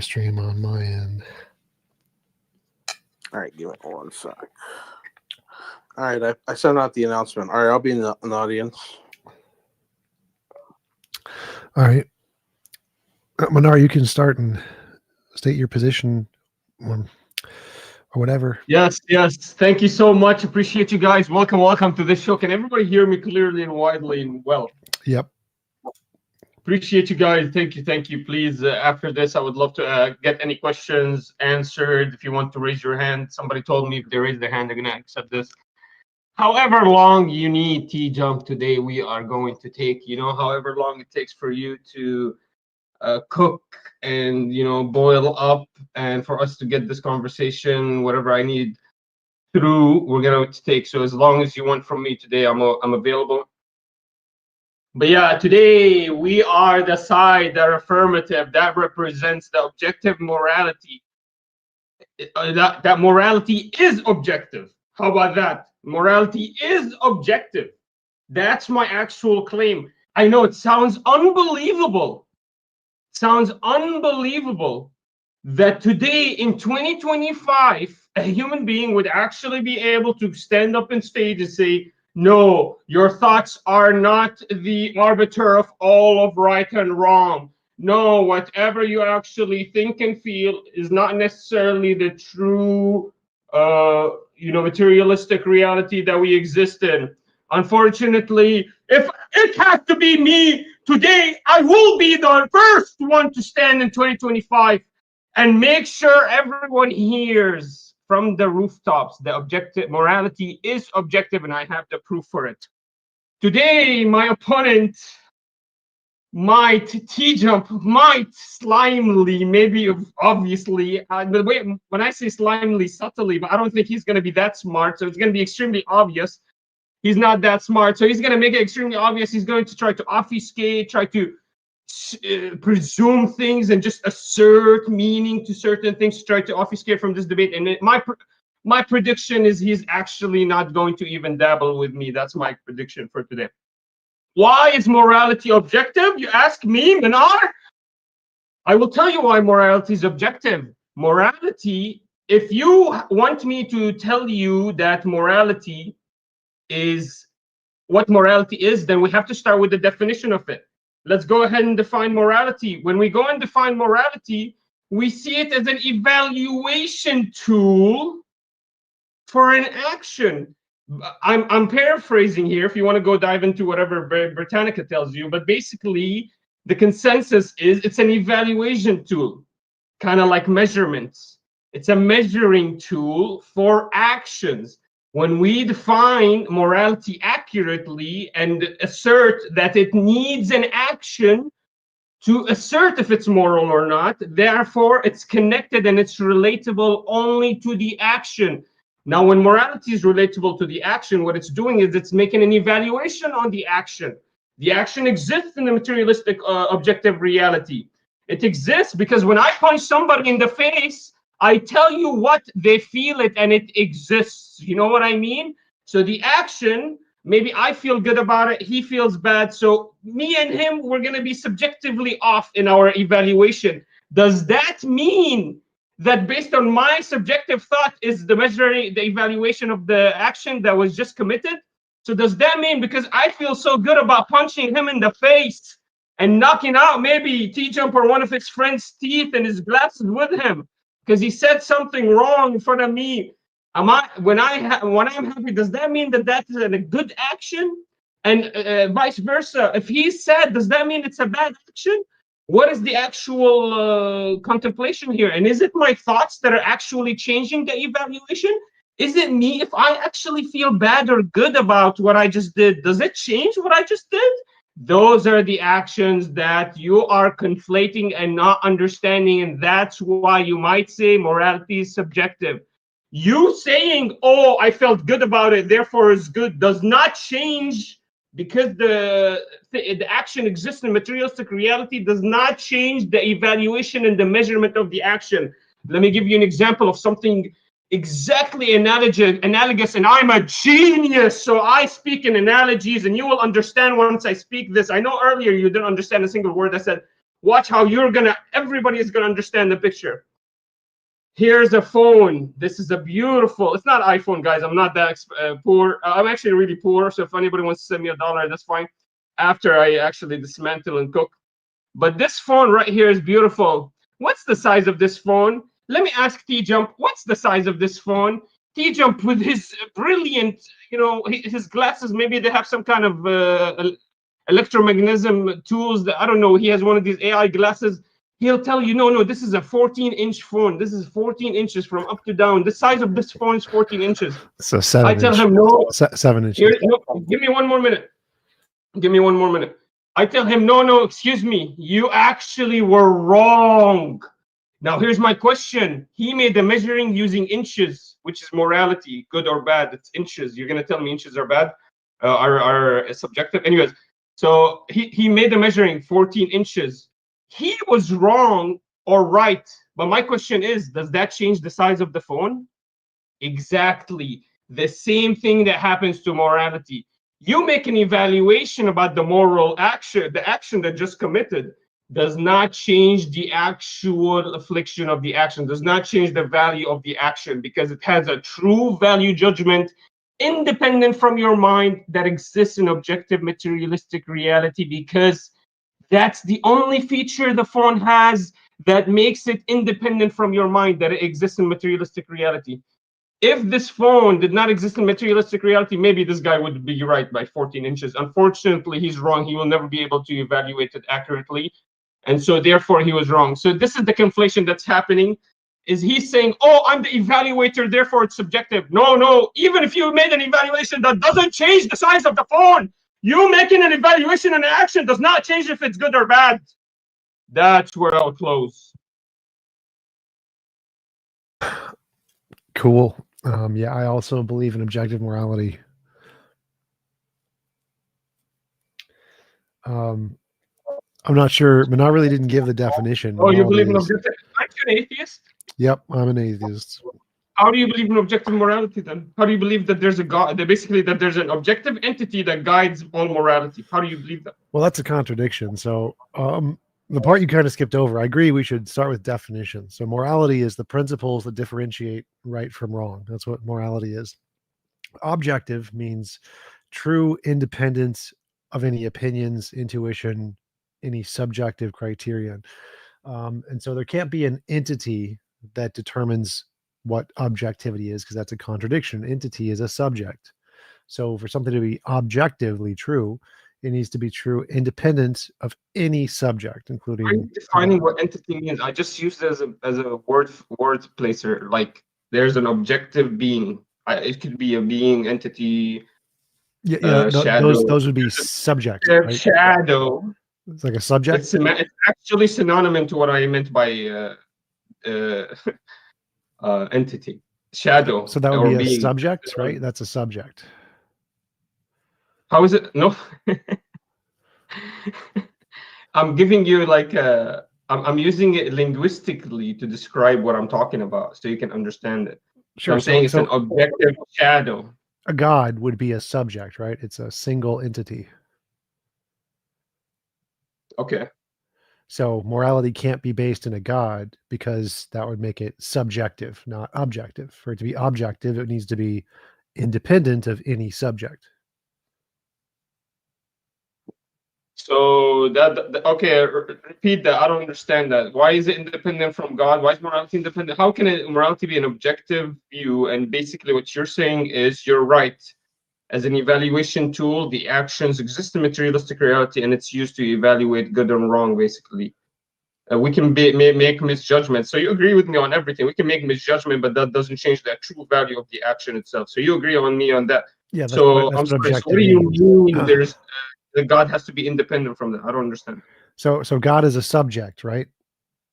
live stream on my end. All right, give it 1 sec. All right, I sent out the announcement. All right, I'll be in the audience. All right. Manar, you can start and state your position or whatever. Yes. Thank you so much. Appreciate you guys. Welcome to this show. Can everybody hear me clearly and widely and well? Yep. Appreciate you guys. Thank you. Please, after this, I would love to get any questions answered. If you want to raise your hand, somebody told me if they raise their hand, they're going to accept this. However long you need TJump today, we are going to take, however long it takes for you to cook and, boil up, and for us to get this conversation, whatever I need through, we're going to take. So as long as you want from me today, I'm available. But yeah, today we are the side, the affirmative, that represents the objective morality. That morality is objective. How about that? Morality is objective. That's my actual claim. I know it sounds unbelievable. That today in 2025, a human being would actually be able to stand up on stage and say, no, your thoughts are not the arbiter of all of right and wrong. No, whatever you actually think and feel is not necessarily the true, materialistic reality that we exist in. Unfortunately, if it has to be me today, I will be the first one to stand in 2025 and make sure everyone hears from the rooftops, the objective morality is objective, and I have the proof for it. Today, my opponent might slimely, maybe obviously, the way when I say slimely, subtly, but I don't think he's going to be that smart, so it's going to be extremely obvious. He's not that smart, so he's going to make it extremely obvious. He's going to try to obfuscate, try to presume things and just assert meaning to certain things to try to obfuscate from this debate. And my prediction is he's actually not going to even dabble with me. That's my prediction for today. Why is morality objective? You ask me, Manar? I will tell you why morality is objective. Morality, if you want me to tell you that morality is what morality is, then we have to start with the definition of it. Let's go ahead and define morality. When we go and define morality, we see it as an evaluation tool for an action. I'm paraphrasing here if you want to go dive into whatever Britannica tells you, but basically the consensus is it's an evaluation tool, kind of like measurements. It's a measuring tool for actions. When we define morality accurately and assert that it needs an action to assert if it's moral or not, therefore it's connected and it's relatable only to the action. Now, when morality is relatable to the action, what it's doing is it's making an evaluation on the action. The action exists in the materialistic objective reality. It exists because when I punch somebody in the face, I tell you what they feel it and it exists. You know what I mean? So the action, maybe I feel good about it, he feels bad. So me and him, we're going to be subjectively off in our evaluation. Does that mean that based on my subjective thought is the measuring, the evaluation of the action that was just committed? So does that mean because I feel so good about punching him in the face and knocking out maybe TJump or one of his friends' teeth and his glasses with him, because he said something wrong in front of me, when I'm happy, does that mean that that is a good action? And vice versa, if he's sad, does that mean it's a bad action? What is the actual contemplation here? And is it my thoughts that are actually changing the evaluation? Is it me? If I actually feel bad or good about what I just did, does it change what I just did? Those are the actions that you are conflating and not understanding, and that's why you might say morality is subjective. You saying, oh, I felt good about it, therefore it's good, does not change, because the action exists in materialistic reality, does not change the evaluation and the measurement of the action. Let me give you an example of something exactly analogous, and I'm a genius, so I speak in analogies, and you will understand once I speak this. I know earlier you didn't understand a single word I said. Watch how everybody is gonna understand the picture. Here's a phone. This is a beautiful. It's not iPhone, guys. I'm not that poor. I'm actually really poor. So if anybody wants to send me $1, that's fine. After I actually dismantle and cook. But this phone right here is beautiful. What's the size of this phone? Let me ask TJump. What's the size of this phone? TJump with his brilliant, his glasses. Maybe they have some kind of electromagnetism tools. That I don't know. He has one of these AI glasses. He'll tell you, no, this is a 14-inch phone. This is 14 inches from up to down. The size of this phone is 14 inches. So 7 I tell him, no. 7 inches. Give me one more minute. I tell him, no, excuse me. You actually were wrong. Now, here's my question. He made the measuring using inches, which is morality, good or bad. It's inches. You're going to tell me inches are bad, are subjective? Anyways, so he made the measuring 14 inches. He was wrong or right. But my question is, does that change the size of the phone? Exactly. The same thing that happens to morality. You make an evaluation about the moral action, the action that just committed does not change the actual affliction of the action, does not change the value of the action, because it has a true value judgment independent from your mind that exists in objective materialistic reality, because that's the only feature the phone has that makes it independent from your mind, that it exists in materialistic reality. If this phone did not exist in materialistic reality, maybe this guy would be right by 14 inches. Unfortunately, he's wrong. He will never be able to evaluate it accurately. And so therefore he was wrong. So this is the conflation that's happening. Is he's saying, oh, I'm the evaluator, therefore it's subjective. No. Even if you made an evaluation, that doesn't change the size of the phone. You making an evaluation and an action does not change if it's good or bad. That's where I'll close. Cool. Yeah, I also believe in objective morality. I'm not sure. Manar really didn't give the definition. Oh, you believe in Morality is- objective? Aren't you an atheist? Yep, I'm an atheist. How do you believe in objective morality then? How do you believe that there's a God, that basically that there's an objective entity that guides all morality? How do you believe that? Well, that's a contradiction. So the part you kind of skipped over, I agree we should start with definition. So morality is the principles that differentiate right from wrong. That's what morality is. Objective means true independence of any opinions, intuition, any subjective criterion. And so there can't be an entity that determines what objectivity is, because that's a contradiction. Entity is a subject. So for something to be objectively true, it needs to be true independent of any subject, including. I'm defining what entity means. I just used it as a word placer. Like there's an objective being. It could be a being, entity. Shadow. Those would be subjects. Right? Shadow. It's like a subject. It's actually synonymous to what I meant by entity. Shadow. So that would be a being. subject, right? That's a subject. How is it? No. I'm giving you like I'm using it linguistically to describe what I'm talking about, so you can understand it. Sure. So I'm saying it's an objective shadow. A god would be a subject, right? It's a single entity. Okay. So morality can't be based in a god, because that would make it subjective, not objective. For it to be objective, it needs to be independent of any subject. So okay, repeat that. I don't understand that. Why is it independent from God? Why is morality independent? How can morality be an objective view? And basically what you're saying is you're right. As an evaluation tool, the actions exist in materialistic reality, and it's used to evaluate good and wrong, basically. We can make misjudgments. So you agree with me on everything. We can make misjudgment, but that doesn't change the true value of the action itself. So you agree on me on that. Yeah. So I'm sorry. So what do you mean there's that God has to be independent from that? I don't understand. So God is a subject, right?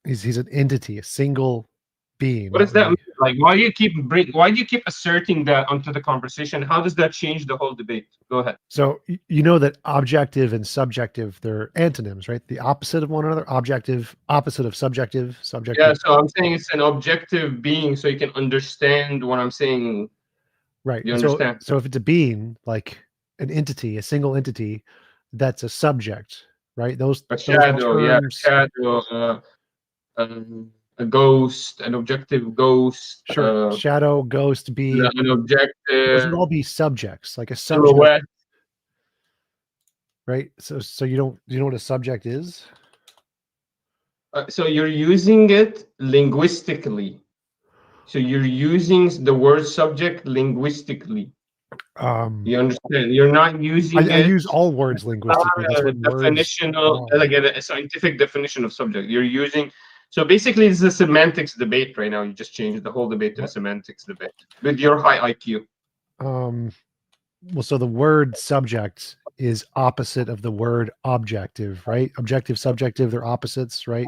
He's an entity, a single being. What does that mean? Like, why do you keep asserting that onto the conversation? How does that change the whole debate? Go ahead. So you know that objective and subjective, they're antonyms, right? The opposite of one another. Objective, opposite of subjective. Subjective. Yeah, so I'm saying it's an objective being, so you can understand what I'm saying. Right. You understand? So if it's a being, like an entity, a single entity, that's a subject, right? Those shadow, yeah, terms. shadow, a ghost, an objective ghost, Sure, shadow, ghost, be an those objective would all be subjects, like a subject, silhouette. right? So you know what a subject is? So you're using it linguistically. So you're using the word subject linguistically. You understand? You're not using I it. use all words Not linguistically. That's a what words definitional, are. like a scientific definition of subject. You're using. So basically, it's a semantics debate right now. You just changed the whole debate to a semantics debate with your high IQ. Well, so the word subject is opposite of the word objective, right? Objective, subjective, they're opposites, right?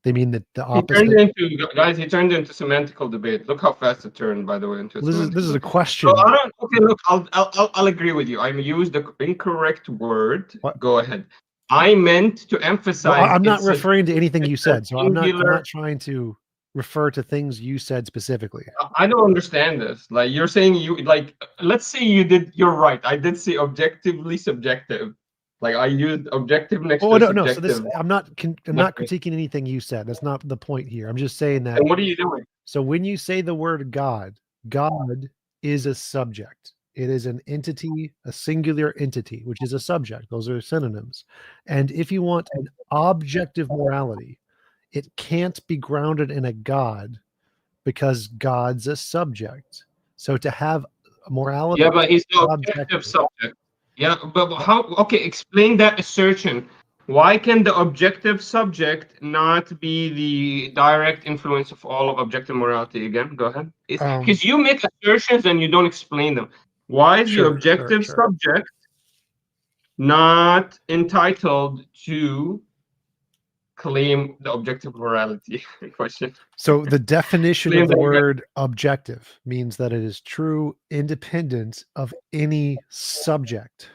They mean that the He turned opposite. into guys. He turned into semantical debate. Look how fast it turned, by the way, into a This semantical is a debate. question. So I don't. Okay, look, I'll agree with you. I used the incorrect word. What? Go ahead. I meant to emphasize. Well, I'm not it's a- referring to anything you it's a said, so I'm singular- not trying to refer to things you said specifically. I don't understand this. Like you're saying, you like. Let's say you did. You're right. I did say objectively subjective. Like I used objective next Oh to no, no. So this, subjective. I'm not critiquing anything you said. That's not the point here. I'm just saying that. And what are you doing? So when you say the word God, God is a subject. It is an entity, a singular entity, which is a subject. Those are synonyms. And if you want an objective morality, it can't be grounded in a God because God's a subject. So to have a morality, Yeah, but he's the objective. objective subject. Yeah, but how? Okay, explain that assertion. Why can the objective subject not be the direct influence of all of objective morality? Again, go ahead. Because you make assertions and you don't explain them. Why is the objective subject not entitled to claim the objective morality question? So the definition of the word objective means that it is true, independent of any subject.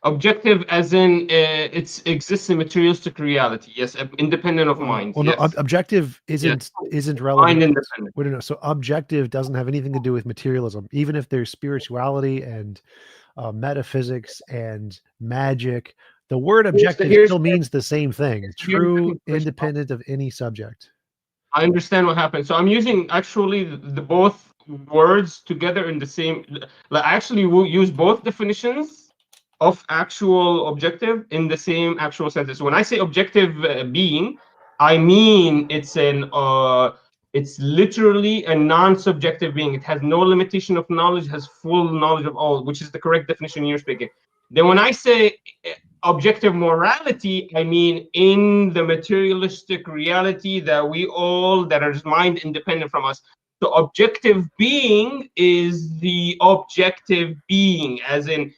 Objective, as in it exists in materialistic reality. Yes, independent of mind. Well, yes. no, objective isn't relevant. Mind independent. We don't know. So objective doesn't have anything to do with materialism, even if there's spirituality and metaphysics and magic. The word objective still means the same thing. True, independent of any subject. I understand what happened. So I'm using actually the both words together in the same. Like actually, we'll use both definitions of actual objective in the same actual sentence. When I say objective being, I mean it's literally a non-subjective being. It has no limitation of knowledge, has full knowledge of all, which is the correct definition you're speaking. Then when I say objective morality, I mean in the materialistic reality that we all, that is mind independent from us. So objective being is the objective being, as in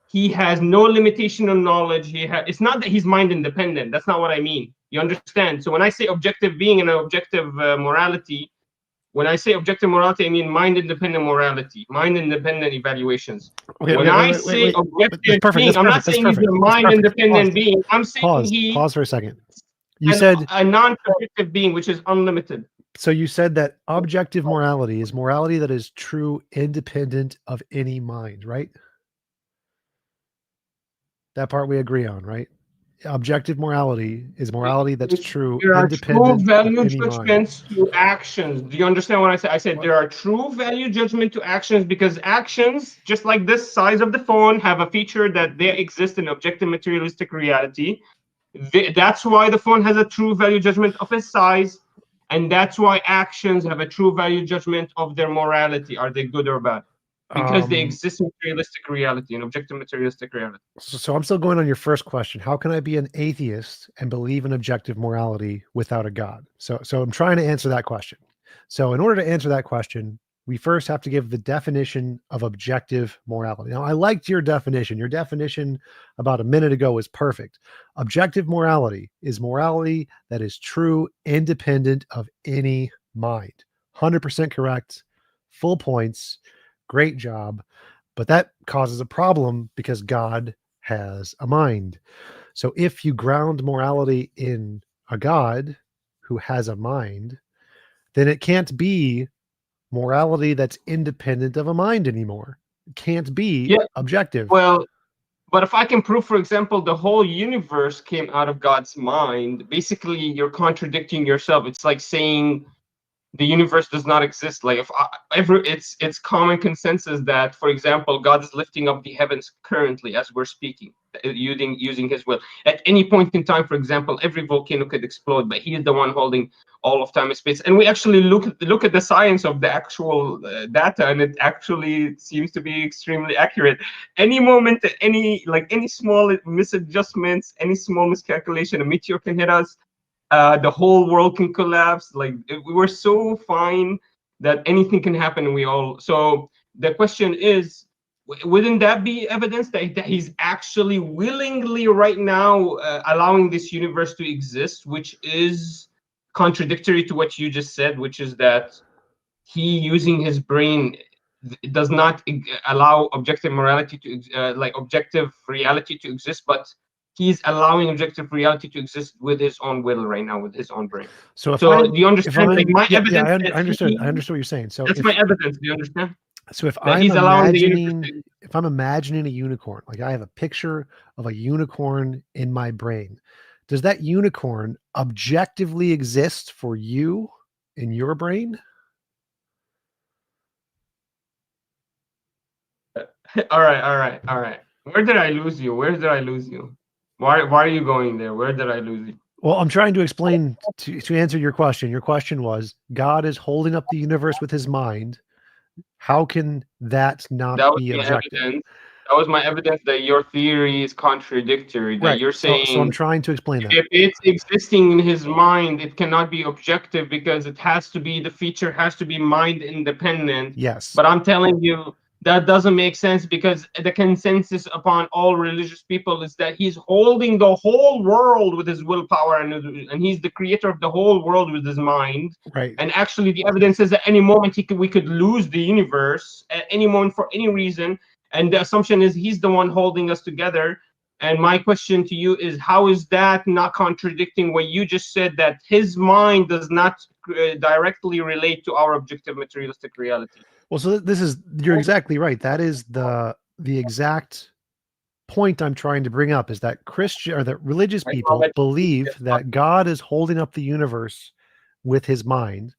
he has no limitation on knowledge. It's not that he's mind independent. That's not what I mean. You understand? So when I say objective being and objective morality, when I say objective morality, I mean mind independent morality, mind independent evaluations. Okay, when I say objective being, I'm not saying he's a mind independent being. I'm saying pause for a second. You said a non-subjective being, which is unlimited. So you said that objective morality is morality that is true, independent of any mind, right? That part we agree on, right? Objective morality is morality that's true, there are independent true value of any judgments mind. to actions. Do you understand what I said? I said there are true value judgment to actions because actions, just like this size of the phone, have a feature that they exist in objective materialistic reality. That's why the phone has a true value judgment of its size, and that's why actions have a true value judgment of their morality. Are they good or bad? Because they exist in materialistic reality, in objective materialistic reality. So I'm still going on your first question. How can I be an atheist and believe in objective morality without a God? So I'm trying to answer that question. So in order to answer that question, we first have to give the definition of objective morality. Now, I liked your definition. Your definition about a minute ago was perfect. Objective morality is morality that is true, independent of any mind. 100% correct. Full points. Great job. But that causes a problem because God has a mind. So if you ground morality in a God who has a mind, then it can't be morality that's independent of a mind anymore. It can't be objective. Well, But if I can prove, for example, the whole universe came out of God's mind, basically you're contradicting yourself. It's like saying the universe does not exist. Like if it's common consensus that, for example, God is lifting up the heavens currently as we're speaking, using His will. At any point in time, for example, every volcano could explode, but He is the one holding all of time and space. And we actually look at the science of the actual data, and it actually seems to be extremely accurate. Any moment, any small misadjustments, any small miscalculation, a meteor can hit us. The whole world can collapse. Like we were so fine that anything can happen, and we all. So the question is, wouldn't that be evidence that he's actually willingly right now allowing this universe to exist, which is contradictory to what you just said, which is that he using his brain does not allow objective morality to objective reality to exist, but he's allowing objective reality to exist with his own will right now, with his own brain. So do you understand? Like my yeah, evidence. I understood. I understood what you're saying. So that's my evidence. Do you understand? So if That I'm he's allowing the universe imagining, if I'm imagining a unicorn, like I have a picture of a unicorn in my brain, does that unicorn objectively exist for you in your brain? All right. Where did I lose you? Why are you going there? Where did I lose you? Well, I'm trying to explain to answer your question. Your question was, God is holding up the universe with his mind. How can that not be objective? Evidence. That was my evidence that your theory is contradictory. That Right. you're saying. So I'm trying to explain that. If it's existing in his mind, it cannot be objective because it has to be, the feature has to be mind independent. Yes. But I'm telling you, that doesn't make sense, because the consensus upon all religious people is that he's holding the whole world with his willpower, and he's the creator of the whole world with his mind. Right. And actually, the evidence is at any moment we could lose the universe at any moment for any reason. And the assumption is he's the one holding us together. And my question to you is, how is that not contradicting what you just said, that his mind does not directly relate to our objective materialistic reality? Well, so you're exactly right. That is the exact point I'm trying to bring up, is that religious people believe that God is holding up the universe with his mind.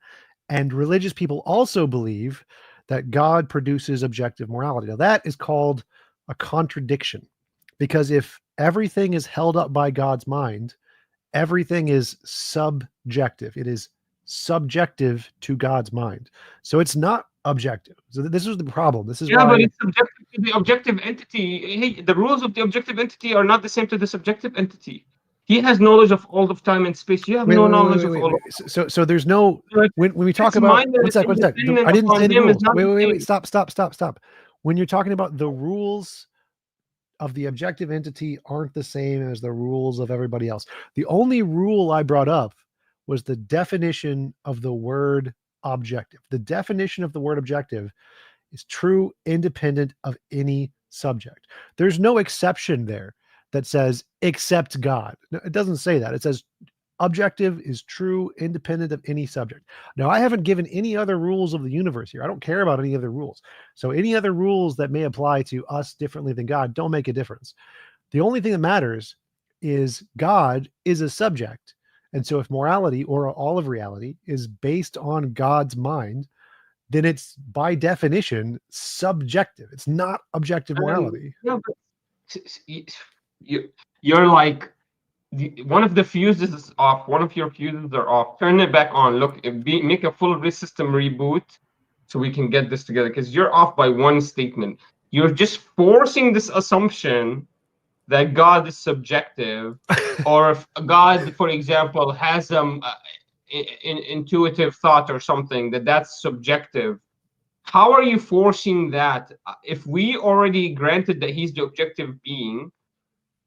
And religious people also believe that God produces objective morality. Now that is called a contradiction, because if everything is held up by God's mind, everything is subjective. It is subjective to God's mind. So it's not objective. So this is the problem. This is why. But it's subjective to the objective entity. Hey, the rules of the objective entity are not the same to the subjective entity. He has knowledge of all of time and space. You have no knowledge of all of. So there's no, when we talk about, one sec. I didn't say the rules. Wait, stop. When you're talking about the rules of the objective entity aren't the same as the rules of everybody else. The only rule I brought up was the definition of the word objective. The definition of the word objective is true, independent of any subject. There's no exception there that says except God. No, it doesn't say that. It says objective is true, independent of any subject. Now, I haven't given any other rules of the universe here. I don't care about any other rules. So any other rules that may apply to us differently than God don't make a difference. The only thing that matters is God is a subject. And so if morality, or all of reality, is based on God's mind, then it's by definition subjective. It's not objective morality. No, but you're like, one of the fuses is off. One of your fuses are off. Turn it back on. Look, make a full system reboot so we can get this together, because you're off by one statement. You're just forcing this assumption that God is subjective, or if God, for example, has some intuitive thought or something, that's subjective. How are you forcing that? If we already granted that he's the objective being,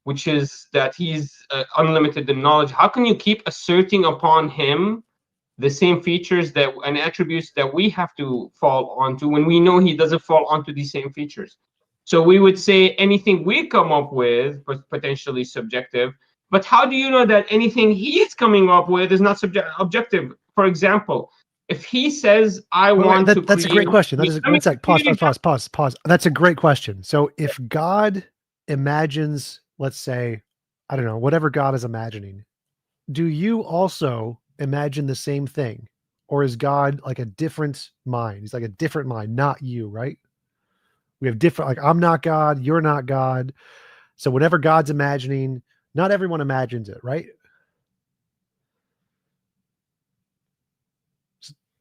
which is that he's unlimited in knowledge, how can you keep asserting upon him the same features and attributes that we have to fall onto, when we know he doesn't fall onto these same features? So we would say anything we come up with is potentially subjective, but how do you know that anything he's coming up with is not objective? For example, if he says, that's a great question. That is one sec. Pause. That's a great question. So if God imagines, let's say, I don't know, whatever God is imagining, do you also imagine the same thing? Or is God like a different mind? He's like a different mind, not you, right? We have different, like, I'm not God, you're not God. So whatever God's imagining, not everyone imagines it, right?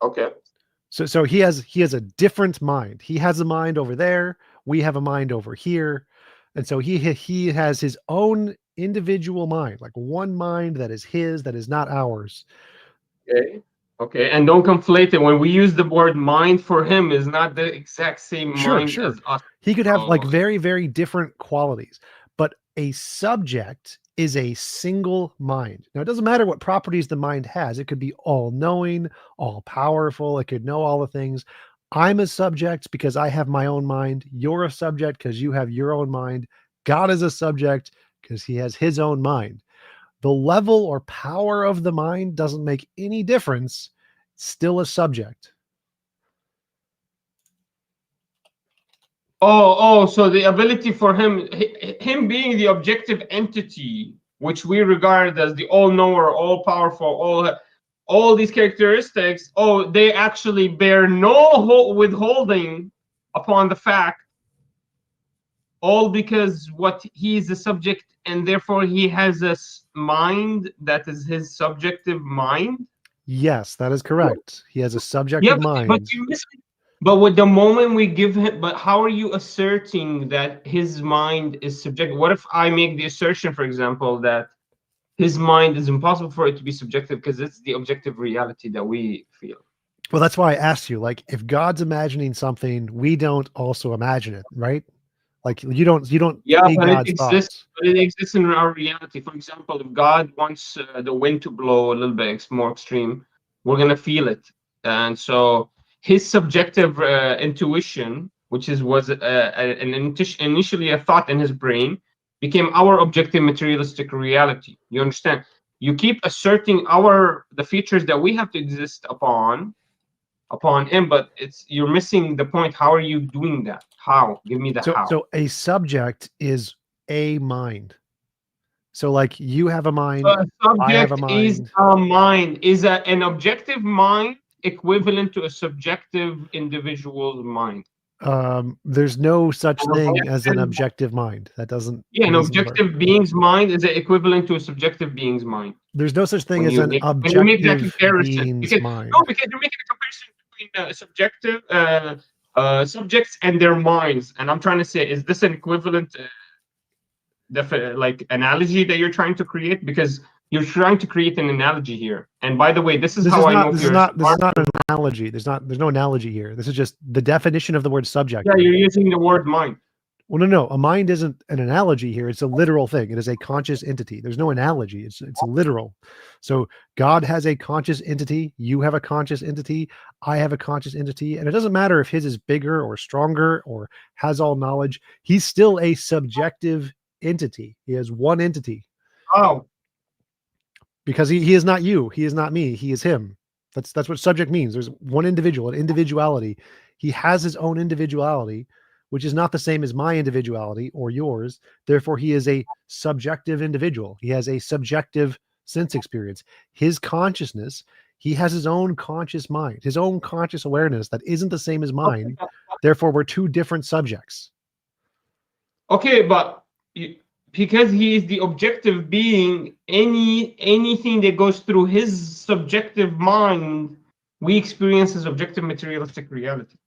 Okay. So he has a different mind. He has a mind over there. We have a mind over here. And so he has his own individual mind, like one mind that is his, that is not ours. Okay. Okay. And don't conflate it. When we use the word mind, for him is not the exact same Sure, mind sure. as us. He could have like So, very, very different qualities, but a subject is a single mind. Now, it doesn't matter what properties the mind has. It could be all knowing, all powerful. It could know all the things. I'm a subject because I have my own mind. You're a subject because you have your own mind. God is a subject because he has his own mind. The level or power of the mind doesn't make any difference. It's still a subject. so the ability for him, him being the objective entity, which we regard as the all-knower, all-powerful, all these characteristics, they actually bear no withholding upon the fact, all because what he is a subject, and therefore he has a mind that is his subjective mind. Yes, that is correct. He has a Yeah, subjective but mind. you miss it. But with the moment we give him, but how are you asserting that his mind is subjective? What if I make the assertion, for example, that his mind is impossible for it to be subjective because it's the objective reality that we feel? Well, that's why I asked you, like, if God's imagining something, we don't also imagine it, right? Like you don't Yeah, see but it God's exists. thoughts. But it exists in our reality. For example, if God wants the wind to blow a little bit more extreme, we're gonna feel it. And so his subjective intuition, which was initially a thought in his brain, became our objective materialistic reality. You understand? You keep asserting the features that we have to exist upon him, but you're missing the point. How are you doing that? How? Give me the So how. so a subject is a mind. So like you have a So mind, a I have a subject is mind. a mind. Is an objective mind equivalent to a subjective individual's mind? There's no such An thing as an objective, objective mind. That doesn't yeah, that an doesn't work. objective being's mind is equivalent to a subjective being's mind. There's no such thing When as you an make that objective comparison, being's because no, mind. because you're making a comparison between subjective subjects and their minds, and I'm trying to say, is this an equivalent like analogy that you're trying to create? Because you're trying to create an analogy here. And by the way, this is This how is I know not if this is you're not this is smart. not an analogy. There's no analogy here. This is just the definition of the word subject. Yeah, you're using the word mind. Well, no. A mind isn't an analogy here. It's a literal thing. It is a conscious entity. There's no analogy. It's literal. So God has a conscious entity. You have a conscious entity. I have a conscious entity. And it doesn't matter if his is bigger or stronger or has all knowledge. He's still a subjective entity. He has one entity Oh, because he is not you. He is not me. He is him. That's what subject means. There's one individual, an individuality. He has his own individuality, which is not the same as my individuality or yours. Therefore, he is a subjective individual. He has a subjective sense experience. His consciousness, he has his own conscious mind, his own conscious awareness that isn't the same as mine. Therefore, we're two different subjects. okay, but because he is the objective being, anything that goes through his subjective mind, we experience as objective materialistic reality.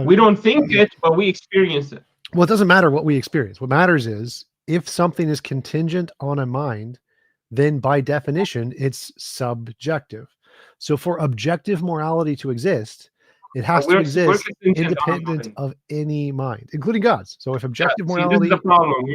We don't think it, but we experience it. Well, it doesn't matter what we experience. What matters is if something is contingent on a mind, then by definition, it's subjective. So for objective morality to exist, it has to We're exist contingent on a independent mind. of any mind, including God's. So if Yeah, objective see, this is the morality, problem.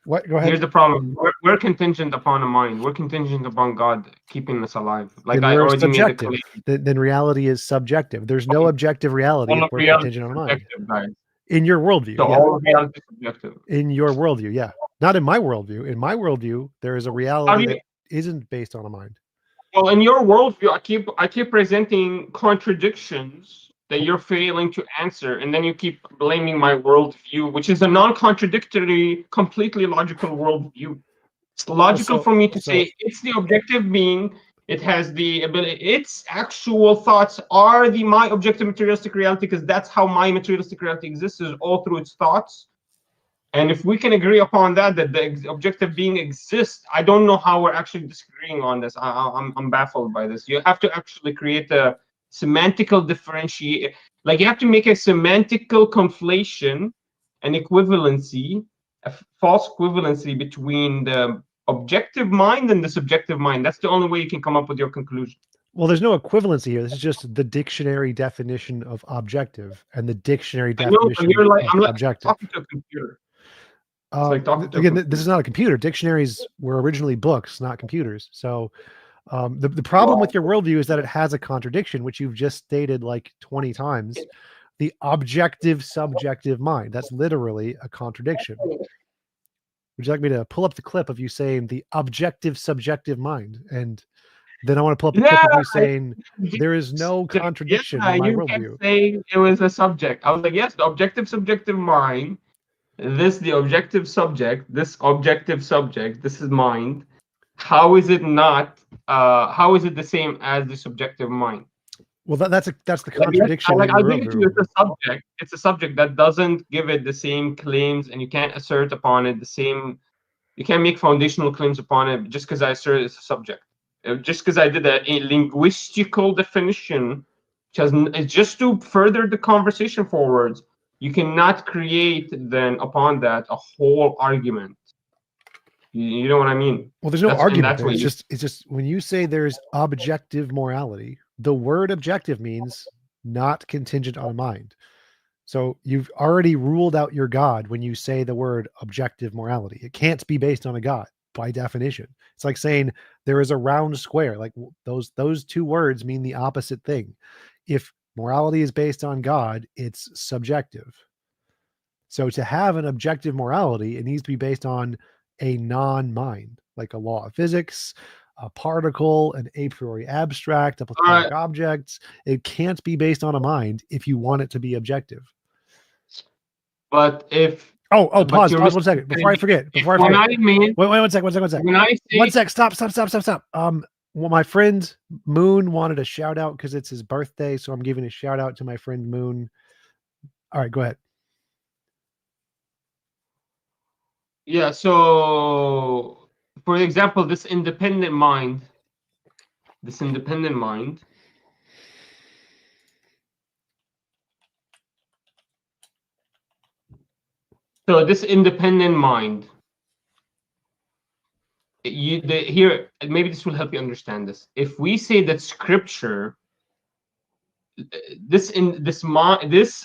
what? Go Here's ahead. the problem. We're contingent upon a mind. We're contingent upon God keeping us alive. Like Then I we're already made the subjective. claim. Then reality is subjective. There's no objective reality All if of we're reality contingent is on a mind. subjective, guys. In your worldview, So yeah. all of reality is subjective. In your worldview, yeah. Not in my worldview. In my worldview, there is a reality that isn't based on a mind. Well, in your worldview, I keep presenting contradictions that you're failing to answer, and then you keep blaming my worldview, which is a non-contradictory, completely logical worldview. It's logical for me to say it's the objective being. It has the ability. Its actual thoughts are my objective materialistic reality, because that's how my materialistic reality exists, is all through its thoughts. And if we can agree upon that the objective being exists, I don't know how we're actually disagreeing on this. I'm baffled by this. You have to actually create a semantical differentiate. Like, you have to make a semantical conflation, an equivalency, a false equivalency between the objective mind and the subjective mind. That's the only way you can come up with your conclusion. Well, there's no equivalency here. This is just the dictionary definition of objective and the dictionary I know, but definition you're like, of I'm like objective. talking to a computer. It's like talking to a Again, computer. this is not a computer. Dictionaries were originally books, not computers. So the problem with your worldview is that it has a contradiction, which you've just stated like 20 times. The objective subjective mind. That's literally a contradiction. Would you like me to pull up the clip of you saying the objective subjective mind? And then I want to pull up the clip of you saying there is no contradiction in my you worldview. kept saying it was a subject. I was like, yes, the objective subjective mind. The objective subject. This objective subject. This is mind. How is it not? How is it the same as the subjective mind? Well, that's the contradiction. Like, in I your give it to you. worldview. It's a subject. It's a subject that doesn't give it the same claims, and you can't assert upon it the same. You can't make foundational claims upon it just because I assert it's a subject. Just because I did a linguistical definition, it's just to further the conversation forwards. You cannot create then upon that a whole argument. You know what I mean? Well, there's no argument. That's There. It's just when you say there's objective morality, the word objective means not contingent on mind. So you've already ruled out your God when you say the word objective morality. It can't be based on a God by definition. It's like saying there is a round square. Like those two words mean the opposite thing. If morality is based on God, it's subjective. So to have an objective morality, it needs to be based on a non-mind, like a law of physics, a particle, an a priori abstract, a platonic object. It can't be based on a mind if you want it to be objective. But if pause 1 second before I forget. Wait, 1 second. When I say 1 sec, stop. Well, my friend Moon wanted a shout out because it's his birthday, so I'm giving a shout out to my friend Moon. All right, go ahead. Yeah, so for example, this independent mind. So this independent mind, here, maybe this will help you understand this. If we say that scripture, this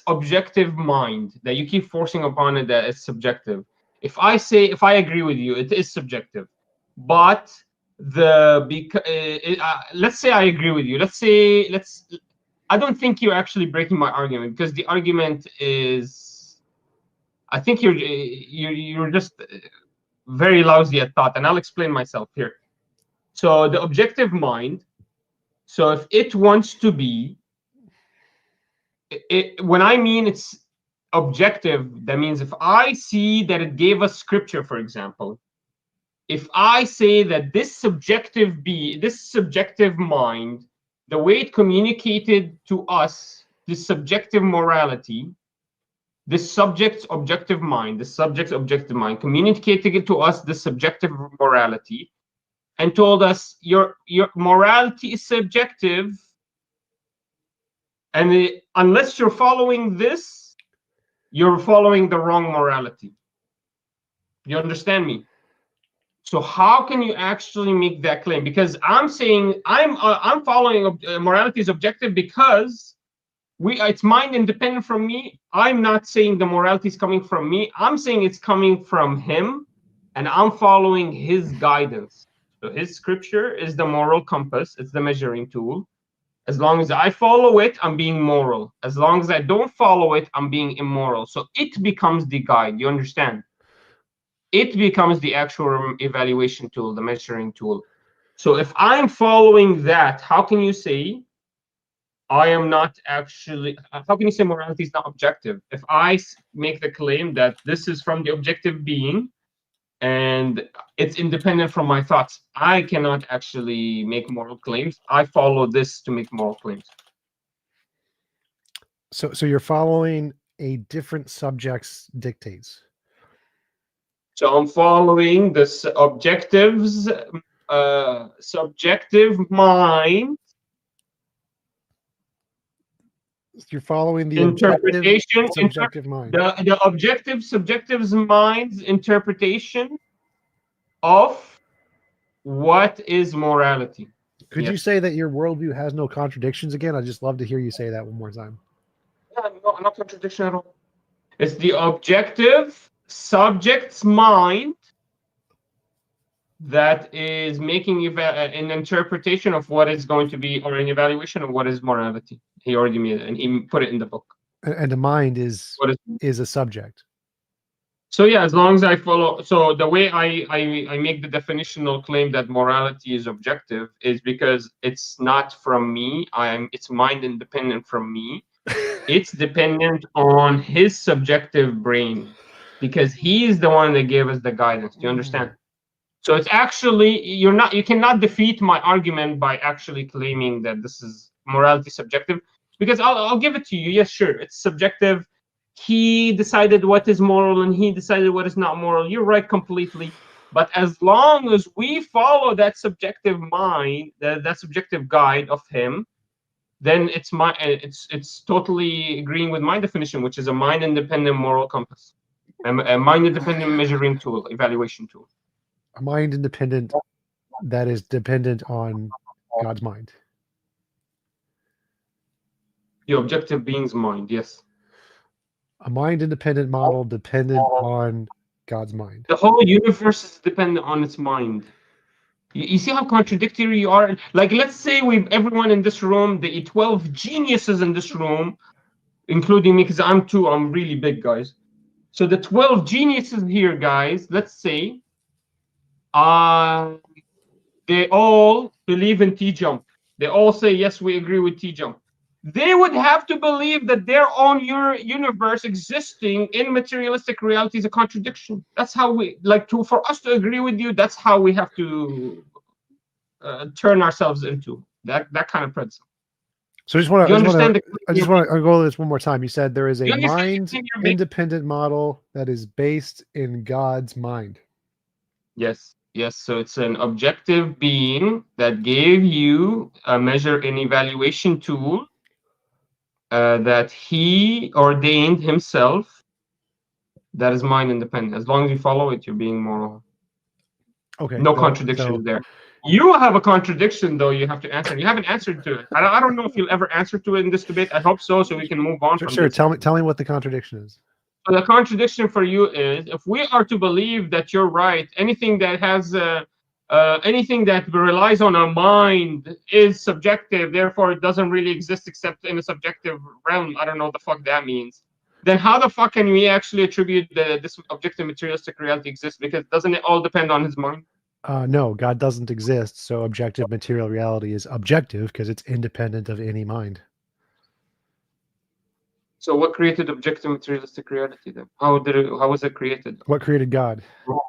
objective mind that you keep forcing upon it that it's subjective. If I agree with you, it is subjective, but let's say I agree with you. I don't think you're actually breaking my argument, because the argument is, I think you're just very lousy at thought, and I'll explain myself here. So the objective mind, so if it wants to be, when I mean it's objective, that means if I see that it gave us scripture, for example, if I say that this subjective mind, the way it communicated to us this subjective morality, this subject's objective mind communicating it to us this subjective morality, and told us your morality is subjective, and unless you're following this, you're following the wrong morality. You understand me? So how can you actually make that claim? Because I'm saying I'm following morality is objective because it's mind independent from me. I'm not saying the morality is coming from me. I'm saying it's coming from him, and I'm following his guidance. So his scripture is the moral compass. It's the measuring tool. As long as I follow it, I'm being moral. As long as I don't follow it, I'm being immoral. So it becomes the guide. You understand? It becomes the actual evaluation tool, the measuring tool. So if I'm following that, how can you say I am not actually. How can you say morality is not objective? If I make the claim that this is from the objective being and it's independent from my thoughts, I cannot actually make moral claims. I follow this to make moral claims. So you're following a different subject's dictates. So I'm following this objectives, subjective mind You're following the interpretation, subjective mind. the objective subjective's mind's interpretation of what is morality. Could you Yes. say that your worldview has no contradictions again? I'd just love to hear you say that one more time. Yeah, no contradiction at all. It's the objective subject's mind that is making an interpretation of what is going to be, or an evaluation of what is morality. He already made it, and he put it in the book. And the mind is What is a subject. So yeah, as long as I follow, so the way I make the definitional claim that morality is objective is because it's not from me. It's mind independent from me. It's dependent on his subjective brain, because he is the one that gave us the guidance. Do you understand? So it's actually, you cannot defeat my argument by actually claiming that this is morality subjective, because I'll give it to you. Yes, sure, it's subjective. He decided what is moral and he decided what is not moral. You're right completely. But as long as we follow that subjective mind, that subjective guide of him, then it's totally agreeing with my definition, which is a mind-independent moral compass, a mind-independent measuring tool, evaluation tool. A mind independent that is dependent on God's mind. The objective being's mind, yes. A mind independent model dependent on God's mind. The whole universe is dependent on its mind. You see how contradictory you are? Like, let's say everyone in this room, the 12 geniuses in this room, including me, because I'm really big, guys. So the 12 geniuses here, guys, let's say, they all believe in TJump. They all say, yes, we agree with TJump. They would have to believe that their own universe existing in materialistic reality is a contradiction. That's how for us to agree with you, that's how we have to turn ourselves into that kind of principle. So I just want to go over this one more time. You said there is a mind independent model that is based in God's mind. Yes. So it's an objective being that gave you a measure and evaluation tool that he ordained himself. That is mind independent. As long as you follow it, you're being moral. Okay. No contradiction there. You have a contradiction, though. You have to answer. You haven't answered to it. I don't know if you'll ever answer to it in this debate. I hope so we can move on. Sure. Tell me what the contradiction is. So the contradiction for you is, if we are to believe that you're right, anything that has anything that relies on our mind is subjective, therefore it doesn't really exist except in a subjective realm. I don't know what the fuck that means. Then how the fuck can we actually attribute this objective materialistic reality exists? Because doesn't it all depend on his mind? No, God doesn't exist. So objective material reality is objective because it's independent of any mind. So what created objective materialistic reality then? How was it created? What created God? No.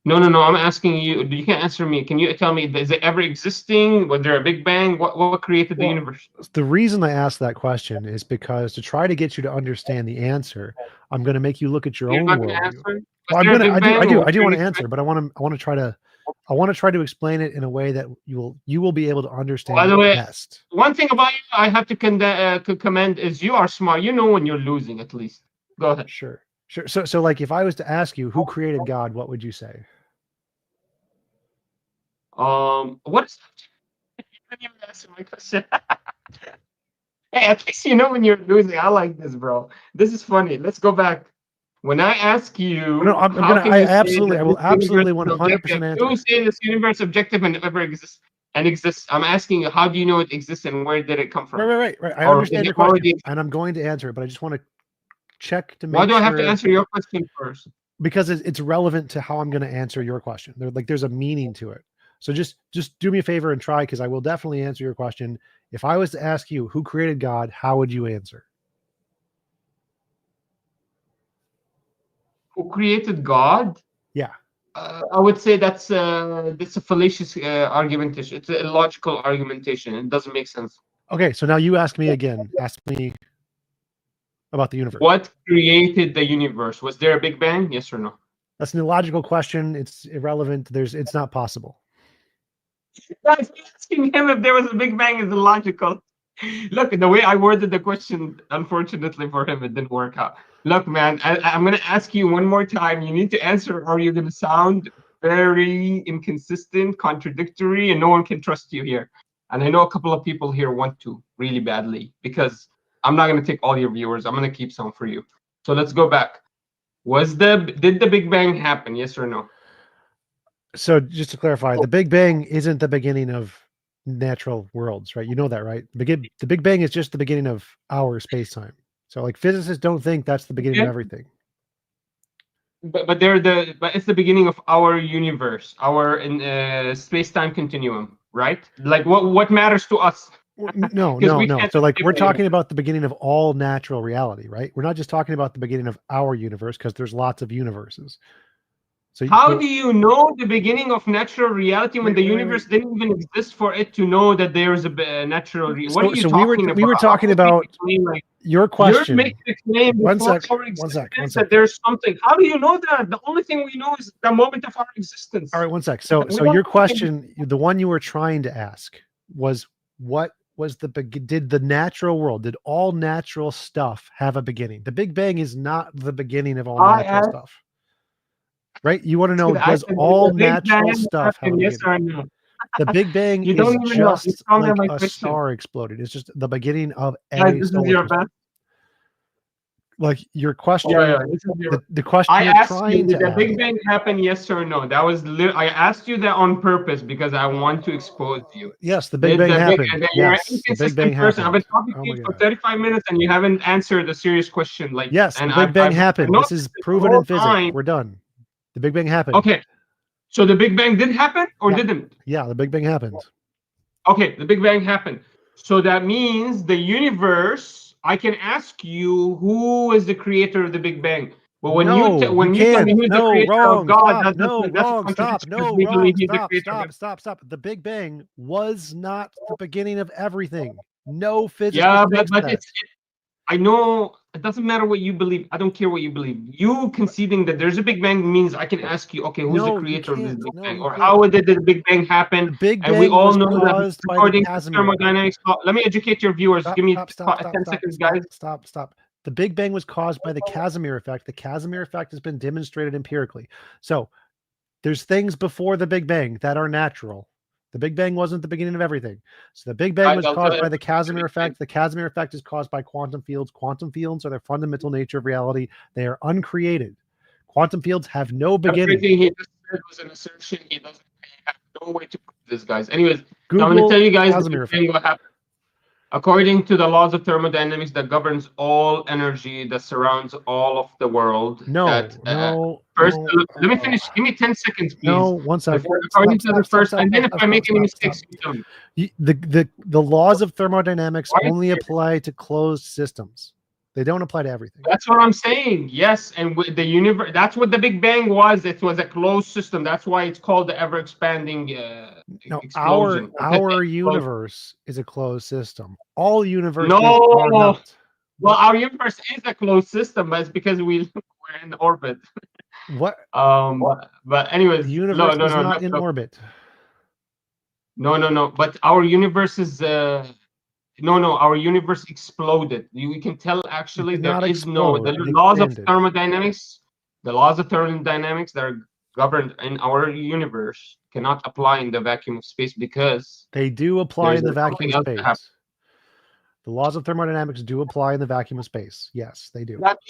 I'm asking you. You can't answer me. Can you tell me, is it ever existing? Was there a Big Bang? What created the universe? The reason I asked that question is because to try to get you to understand the answer, I'm going to make you look at your own worldview. Well, I do want to answer, but I want to try to explain it in a way that you will be able to understand. By the way, best. One thing about you I have to commend is you are smart. You know when you're losing, at least. Go ahead. Sure. So like if I was to ask you who created God, what would you say? What is? You didn't even answer my question. Hey, at least you know when you're losing. I like this, bro. This is funny. Let's go back. When I ask you, no, I will absolutely 100% answer. Who say this universe objective and never exists and exists? I'm asking you, how do you know it exists and where did it come from? Right. I understand your question, and I'm going to answer it, but I just want to check to make sure. Why do I have to answer your question first? Because it's relevant to how I'm going to answer your question. There's a meaning to it. So just do me a favor and try, because I will definitely answer your question If I was to ask you who created God, how would you answer? Who created God? Yeah. I would say that's a fallacious argumentation. It's a illogical argumentation. It doesn't make sense. Okay, so now you ask me again. Ask me about the universe. What created the universe? Was there a Big Bang? Yes or no? That's an illogical question. It's irrelevant. It's not possible. Guys, asking him if there was a Big Bang is illogical. Look, the way I worded the question, unfortunately for him, it didn't work out. Look, man, I'm going to ask you one more time. You need to answer, or you're going to sound very inconsistent, contradictory, and no one can trust you here. And I know a couple of people here want to really badly, because I'm not going to take all your viewers. I'm going to keep some for you. So let's go back. Did the Big Bang happen? Yes or no? So just to clarify, the Big Bang isn't the beginning of natural worlds, right? You know that, right? The Big Bang is just the beginning of our space-time. So like physicists don't think that's the beginning of everything. But it's the beginning of our universe, our space-time continuum, right? Like what matters to us? No. So like we're talking about the beginning of all natural reality, right? We're not just talking about the beginning of our universe, because there's lots of universes. So how do you know the beginning of natural reality when the universe didn't even exist for it to know that there is a natural reality? What are you talking about? We were talking about your question. You're making a claim before our existence that there's something. How do you know that? The only thing we know is the moment of our existence. All right, one sec. So your question, the one you were trying to ask was, what was did the natural world, did all natural stuff have a beginning? The Big Bang is not the beginning of all natural stuff. Right? You want to know, does all natural stuff have a beginning? Yes or no? The Big Bang is just like a star exploded. It's just the beginning of a solar system. Like your question, the question I you're asked trying you, did to the ask. Big Bang happen? Yes or no? That was I asked you that on purpose because I want to expose you. Yes, the Big Bang happened. You're an Yes, the Big Bang person. I've happened. been talking to you for 35 minutes and you haven't answered a serious question. Like, yes, the Big Bang happened. This is proven in physics. We're done. The Big Bang happened. Okay. So the Big Bang did happen or didn't? Yeah, the Big Bang happened. Okay, the Big Bang happened. So that means the universe, I can ask you who is the creator of the Big Bang. But when you tell me who's the creator of God, stop. The Big Bang was not the beginning of everything. No physicist. Yeah, but I know it doesn't matter what you believe. I don't care what you believe. You conceding that there's a Big Bang means I can ask you, okay, who's the creator of this Big Bang? Or how did the Big Bang happen? The Big Bang and we all know that according to thermodynamics. Let me educate your viewers. Give me 10 seconds, guys. Stop. The Big Bang was caused by the Casimir effect. The Casimir effect has been demonstrated empirically. So there's things before the Big Bang that are natural. The Big Bang wasn't the beginning of everything. So the Big Bang was caused by the Casimir effect. The Casimir effect is caused by quantum fields. Quantum fields are the fundamental nature of reality. They are uncreated. Quantum fields have no beginning. Everything he just said was an assertion. He doesn't have no way to prove this, guys. Anyways, I'm going to tell you guys what happened. According to the laws of thermodynamics that governs all energy that surrounds all of the world. First, let me finish. Give me 10 seconds, please. No, 1 second. According to the first, and then if I make any mistakes, you tell me. The laws of thermodynamics only apply to closed systems. They don't apply to everything. That's what I'm saying. Yes, and the universe. That's what the Big Bang was. It was a closed system. That's why it's called the ever-expanding explosion. Our universe is a closed system. All universes are not. Well, our universe is a closed system, but it's because we're in orbit. What? But anyways, the universe is not in orbit. No. But our universe is. Our universe exploded. We can tell actually there is the laws of thermodynamics. The laws of thermodynamics that are governed in our universe cannot apply in the vacuum of space because they do apply in the vacuum of space. The laws of thermodynamics do apply in the vacuum of space. Yes, they do. That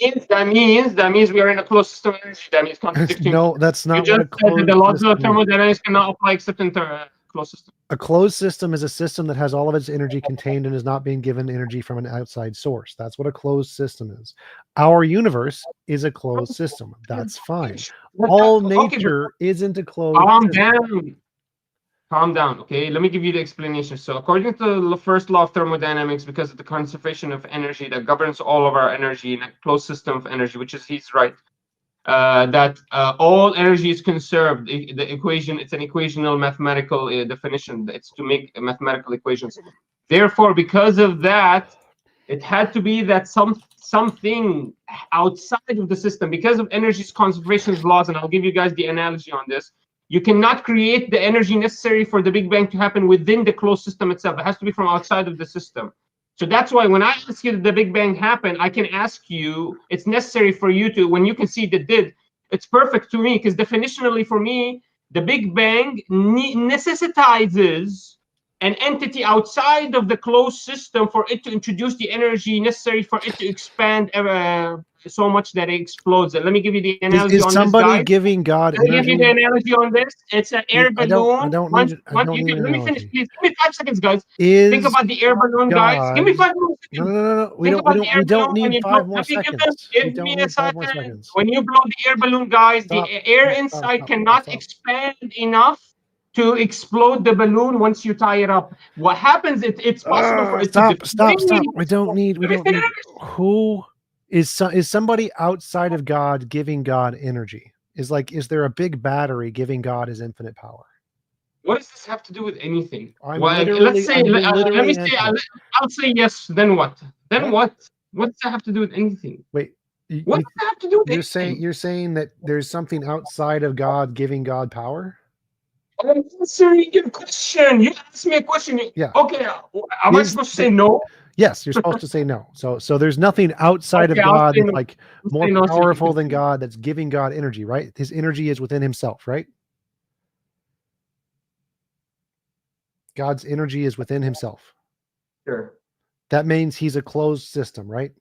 means we are in a closed system of energy. That means contradicting. No, that's not what a closed the laws of thermodynamics cannot apply except in closed system. A closed system is a system that has all of its energy contained and is not being given energy from an outside source. That's what a closed system is. Our universe is a closed system. That's fine. All nature isn't a closed system. Down. Calm down, okay? Let me give you the explanation. So according to the first law of thermodynamics, because of the conservation of energy that governs all of our energy in a closed system of energy, which is he's right, that all energy is conserved. The equation, it's an equational mathematical definition. It's to make mathematical equations. Therefore, because of that, it had to be that something outside of the system, because of energy's conservation laws, and I'll give you guys the analogy on this. You cannot create the energy necessary for the Big Bang to happen within the closed system itself. It has to be from outside of the system. So that's why when I ask you that the Big Bang happened, I can ask you, it's necessary for you to, when you can see the did, it's perfect to me, because definitionally for me, the Big Bang necessitizes an entity outside of the closed system for it to introduce the energy necessary for it to expand so much that it explodes. And let me give you the analogy Is on this, somebody guys. giving God Let me give you the energy? analogy on this. It's an air balloon. I don't Once, need. I once don't you need can, an let me finish, analogy. please. Give me 5 seconds, guys. Think Is about the air balloon, guys. Give God? me 5 more No, seconds. no, no, no. Think about the air We don't balloon when need you blow. 5 more Let me give them. seconds. We Give don't me a need 5 more second. seconds. When you blow the air balloon, guys, Stop. the air Stop, inside stop, cannot stop. expand enough to explode the balloon once you tie it up. What happens? It's possible for it to Stop. deflate. We don't need. Let me finish. Who is somebody outside of God giving God energy? Is there a big battery giving God his infinite power? What does this have to do with anything? I'm Well, let's literally. say, I'm let literally me say, answering. I'll say yes. Then what? Then What? what? What does that have to do with anything? Wait. What does that have to do with anything? You're saying that there's something outside of God giving God power? I'm answering your question. You asked me a question. Yeah. Okay. Am I supposed to say no? Yes, you're supposed to say no. So there's nothing outside Okay, of I'll God say that's no. like I'll more say no so you powerful can than continue. God, that's giving God energy, right? His energy is within himself, right? God's energy is within himself. Sure. That means he's a closed system, right?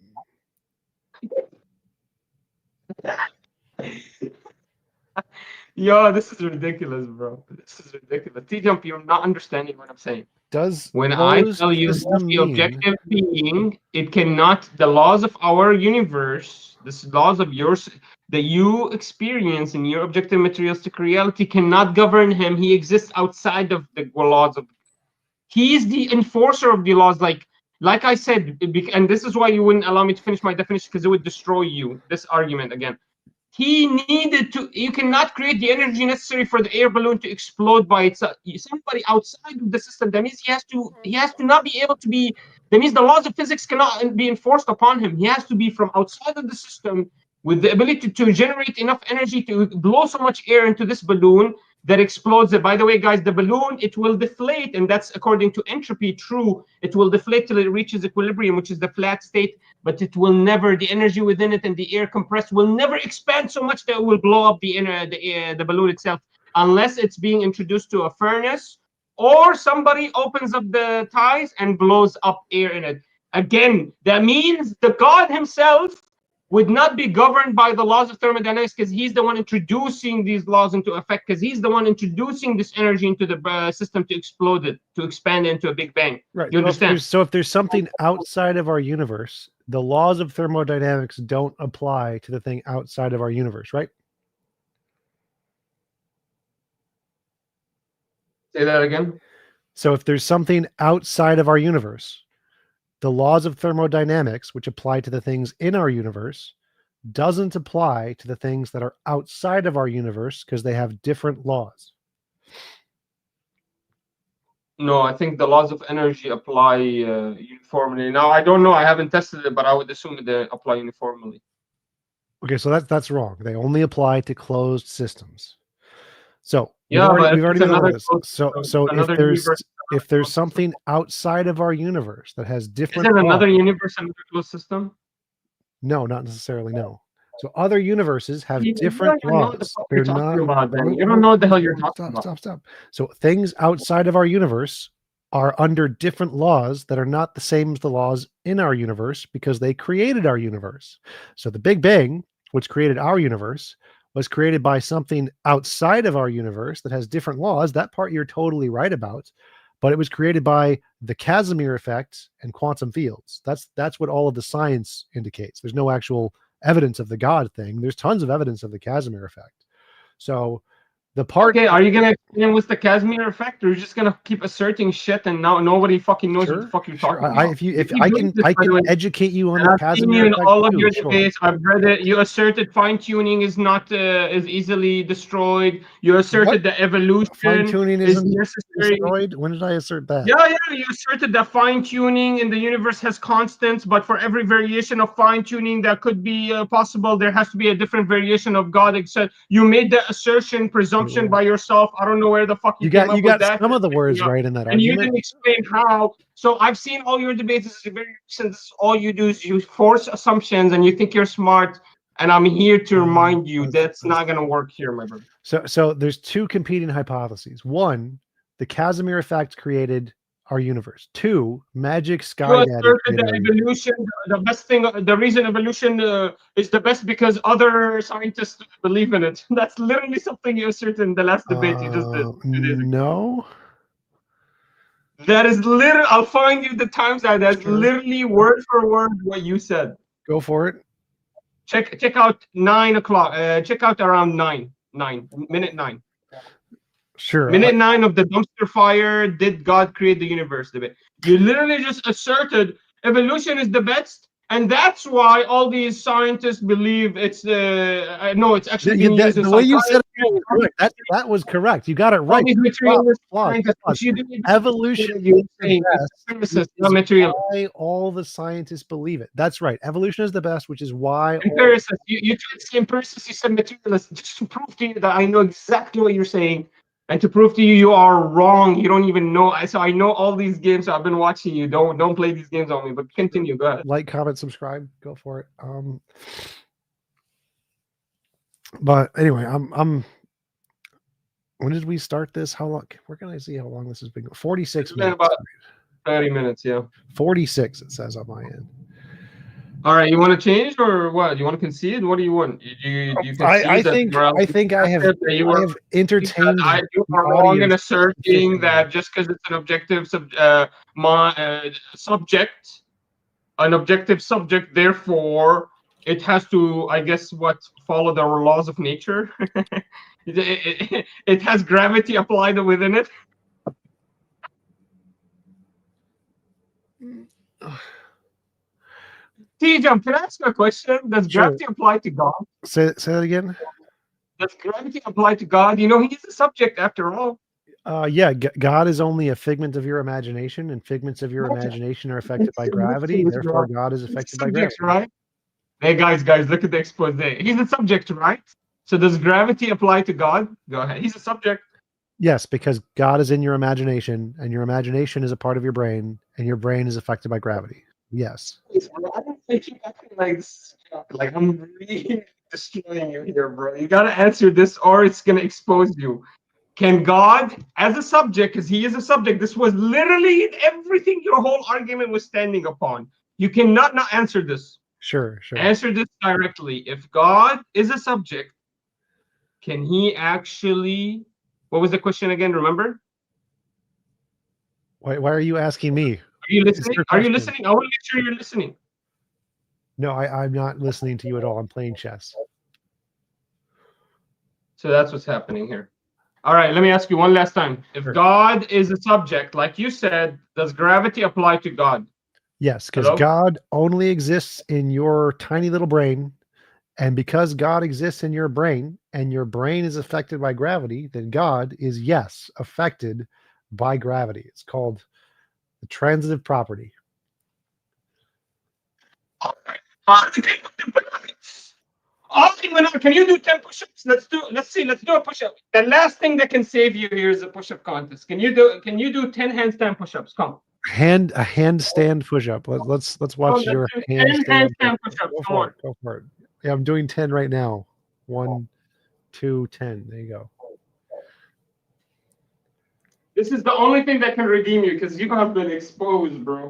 Yo, this is ridiculous, bro. This is ridiculous. TJump, you're not understanding what I'm saying. Does When I closed tell you system the mean objective being, it cannot, the laws of our universe, the laws of yours that you experience in your objective materialistic reality cannot govern him. He exists outside of the laws of, he is the enforcer of the laws. Like I said, and this is why you wouldn't allow me to finish my definition, because it would destroy you, this argument again. He needed to, you cannot create the energy necessary for the air balloon to explode by itself. Somebody outside of the system, that means he has to not be able to be, that means the laws of physics cannot be enforced upon him. He has to be from outside of the system with the ability to generate enough energy to blow so much air into this balloon that explodes it. By the way, guys, the balloon, it will deflate, and that's according to entropy true. It will deflate till it reaches equilibrium, which is the flat state, but it will never, the energy within it and the air compressed will never expand so much that it will blow up the balloon itself, unless it's being introduced to a furnace or somebody opens up the ties and blows up air in it. Again, that means the God himself would not be governed by the laws of thermodynamics, because he's the one introducing these laws into effect, because he's the one introducing this energy into the system to explode it, to expand it into a Big Bang. right? You understand? So if there's something outside of our universe, the laws of thermodynamics don't apply to the thing outside of our universe, right? Say that again. So if there's something outside of our universe, the laws of thermodynamics, which apply to the things in our universe, doesn't apply to the things that are outside of our universe because they have different laws. No, I think the laws of energy apply uniformly. Now, I don't know. I haven't tested it, but I would assume they apply uniformly. Okay, so that's wrong. They only apply to closed systems. So Yeah, but we've already it's been over another this. So another universe. if there's something outside of our universe that has different Isn't laws, another universe another closed system? no, not necessarily. No. So other universes have You different don't even know what the laws. fuck They're you're talking not. about, then. You don't know what the hell you're talking about. Stop. So things outside of our universe are under different laws that are not the same as the laws in our universe because they created our universe. So the Big Bang, which created our universe, was created by something outside of our universe that has different laws. That part you're totally right about. But it was created by the Casimir effect and quantum fields. That's what all of the science indicates. There's no actual evidence of the God thing. There's tons of evidence of the Casimir effect. So The part. Okay, are you gonna explain what's the Casimir effect, or are you just gonna keep asserting shit and now nobody fucking knows what the fuck you're talking about? If You I keep doing can this, I by the can way. educate you on And the I've seen you Casimir in effect all of too. your Sure. debates. I've read it. You asserted fine tuning is not is easily destroyed. You asserted that evolution Fine tuning is isn't necessary. destroyed. When did I assert that? Yeah, you asserted that fine tuning in the universe has constants, but for every variation of fine tuning that could be possible, there has to be a different variation of God. Except you made that assertion presumption by yourself. I don't know where the fuck you came up with got that. some of the words right in that And you argument. didn't explain how. So I've seen all your debates. This is very recent. This is all you do is you force assumptions and you think you're smart. And I'm here to remind you that's not going to work here, my brother. So there's two competing hypotheses. One, the Casimir effect created our universe. Two, magic sky You daddy asserted created that our universe. evolution, the best thing, the reason evolution is the best because other scientists believe in it. That's literally something you asserted in the last debate you just did 2 days ago. No. That is literally, I'll find you the times that's Sure. literally word for word what you said. Go for it. Check out 9 o'clock. Check out around minute 9. Sure. Minute 9 of the dumpster fire. Did God create the universe? Debate. You literally just asserted evolution is the best, and that's why all these scientists believe it's no, it's actually being used in the way you said psychiatry. it was correct. That was correct. You got it All right. these materialist Pause. scientists, which you didn't even Evolution you're is saying the it's best, empiricist, which not is materialist. why all the scientists believe it. That's right. Evolution is the best, which is why Empiricist. You tried to say empiricist, you said materialist, just to prove to you that I know exactly what you're saying. And to prove to you you are wrong. You don't even know. So I know all these games. So I've been watching you. Don't play these games on me. But continue. Go ahead. like, comment, subscribe. Go for it. But anyway, I'm. When did we start this? How long? Where can I see how long this has been? 46 It's been minutes. about 30 minutes. Yeah. 46. It says on my end. All right. You want to change or what? You want to concede? What do you want? You concede I that think I have entertained you the are wrong in audience asserting that just because it's an objective subject, an objective subject, therefore it has to, I guess, follow the laws of nature. it has gravity applied within it. TJump, can I ask you a question? Does gravity apply to God? Say that again. Does gravity apply to God? You know, he's a subject after all. Yeah, God is only a figment of your imagination, and figments of your imagination are affected by gravity. Therefore, God is affected by gravity. Right? Hey, guys, look at the expose. He's a subject, right? So does gravity apply to God? Go ahead. He's a subject. Yes, because God is in your imagination, and your imagination is a part of your brain, and your brain is affected by gravity. Yes. I don't think you acting like I'm really destroying you here, bro. You gotta answer this, or it's gonna expose you. Can God, as a subject, because he is a subject, this was literally everything your whole argument was standing upon. You cannot not answer this. Sure. Answer this directly. If God is a subject, can he actually? What was the question again? Remember? Why are you asking me? Are you listening? Are you listening? I want to make sure you're listening. No, I'm not listening to you at all. I'm playing chess. So that's what's happening here. All right, let me ask you one last time. If God is a subject, like you said, does gravity apply to God? Yes, because God only exists in your tiny little brain. And because God exists in your brain and your brain is affected by gravity, then God is, yes, affected by gravity. It's called the transitive property. All right. Can you do 10 push-ups? Let's do a push-up. The last thing that can save you here is a push-up contest. Can you do 10 handstand push-ups? Come. A handstand push-up. Let's watch your handstand push-ups. Go for it. Yeah, I'm doing 10 right now. 1, 2, 10. There you go. This is the only thing that can redeem you because you have been exposed, bro.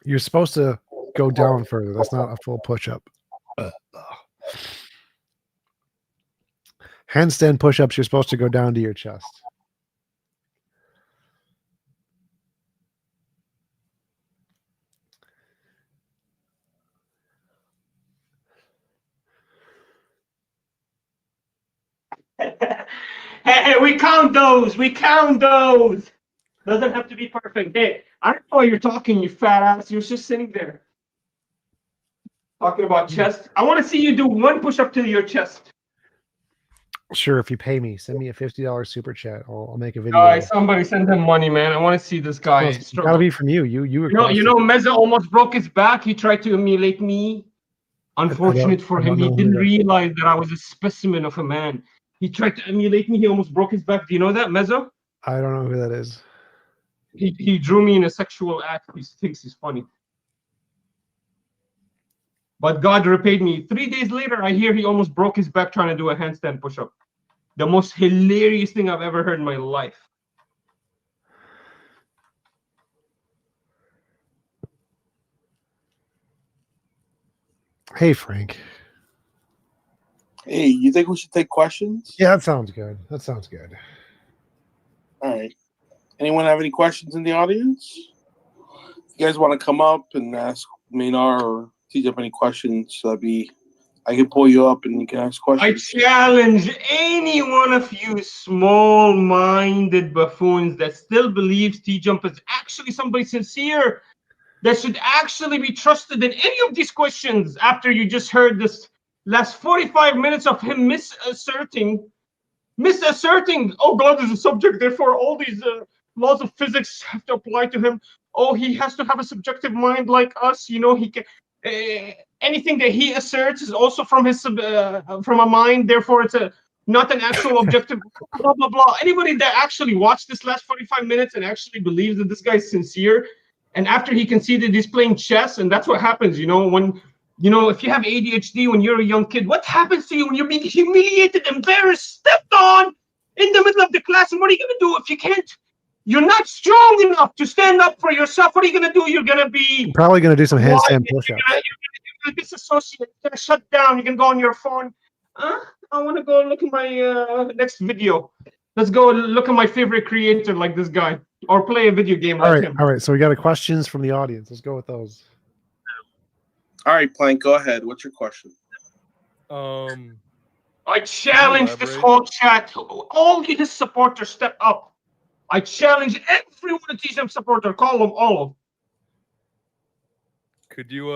You're supposed to go down further. That's not a full push-up. Handstand push-ups, you're supposed to go down to your chest. Hey, we count those. We count those. Doesn't have to be perfect. Hey, I don't know why you're talking, you fat ass. You're just sitting there talking about chest. I want to see you do one push-up to your chest. Sure, if you pay me, send me a $50 super chat. I'll make a video. Somebody send him money, man. I want to see this guy Well, it's struggle. gotta be from you. You requested. Meza almost broke his back. He tried to emulate me. Unfortunate for him, he didn't realize that I was a specimen of a man. He tried to emulate me. He almost broke his back. Do you know that, Meza? I don't know who that is. He drew me in a sexual act. He thinks he's funny. But God repaid me. 3 days later, I hear he almost broke his back trying to do a handstand push-up. The most hilarious thing I've ever heard in my life. Hey, Frank. Hey, you think we should take questions? Yeah, that sounds good. All right. Anyone have any questions in the audience? If you guys want to come up and ask Manar or TJump any questions, I can pull you up and you can ask questions. I challenge any one of you small-minded buffoons that still believes TJump is actually somebody sincere that should actually be trusted in any of these questions after you just heard this last 45 minutes of him misasserting, oh, God is a subject, therefore all these laws of physics have to apply to him. Oh, he has to have a subjective mind like us. He can... anything that he asserts is also from his from a mind, therefore it's not an actual objective. Blah blah blah. Anybody that actually watched this last 45 minutes and actually believes that this guy is sincere, and after he conceded, he's playing chess, and that's what happens. When if you have ADHD when you're a young kid, what happens to you when you're being humiliated, embarrassed, stepped on in the middle of the class? And what are you gonna do if you can't? You're not strong enough to stand up for yourself. What are you gonna do? You're gonna be probably gonna do some handstand push-ups. You're gonna disassociate. You're gonna shut down. You can go on your phone. I want to go look at my next video. Let's go look at my favorite creator like this guy, or play a video game like him. All right. So we got questions from the audience. Let's go with those. All right, Plank, go ahead. What's your question? I challenge this whole chat. All his supporters step up. I challenge every one of TJump supporter. Call them all of them. Could you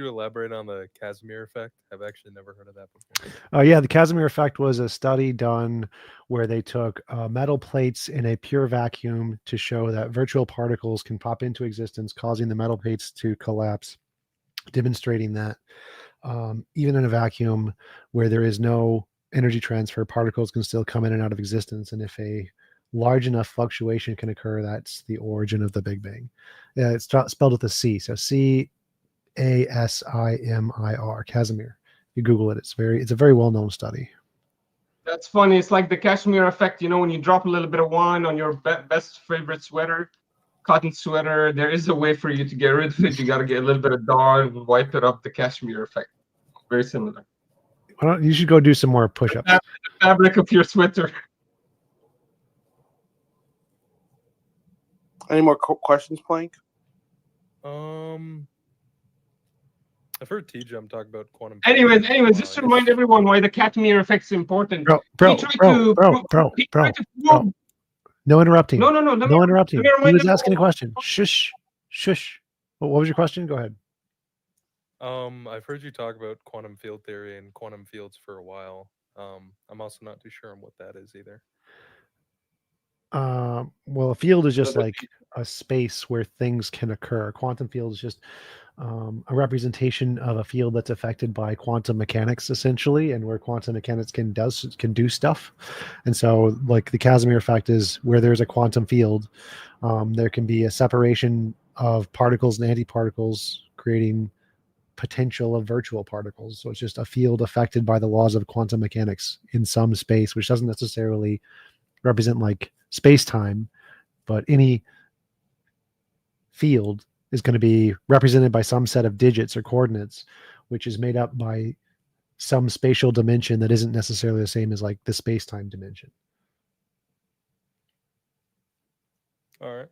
elaborate on the Casimir effect? I've actually never heard of that before. Yeah, the Casimir effect was a study done where they took metal plates in a pure vacuum to show that virtual particles can pop into existence, causing the metal plates to collapse, demonstrating that even in a vacuum where there is no energy transfer, particles can still come in and out of existence. And if a large enough fluctuation can occur, that's the origin of the Big Bang. It's spelled with a C, so Casimir. Casimir. You Google it. It's a very well-known study. That's funny. It's like the Casimir effect. When you drop a little bit of wine on your best favorite sweater, cotton sweater, there is a way for you to get rid of it. You got to get a little bit of Dawn and wipe it up. The Casimir effect. Very similar. You should go do some more push-ups. The fabric of your sweater. Any more questions, Plank? I've heard TJump talk about quantum. Anyways, just to remind everyone why the Casimir effect is important. Bro. No interrupting. No interrupting. He was asking a question. Shush. What was your question? Go ahead. I've heard you talk about quantum field theory and quantum fields for a while. I'm also not too sure on what that is either. Well, a field is just like a space where things can occur. A quantum field is just a representation of a field that's affected by quantum mechanics, essentially, and where quantum mechanics can do stuff. And so, like the Casimir effect is where there's a quantum field, there can be a separation of particles and antiparticles, creating potential of virtual particles. So it's just a field affected by the laws of quantum mechanics in some space, which doesn't necessarily represent like space-time, but any field is going to be represented by some set of digits or coordinates, which is made up by some spatial dimension that isn't necessarily the same as like the space-time dimension. All right.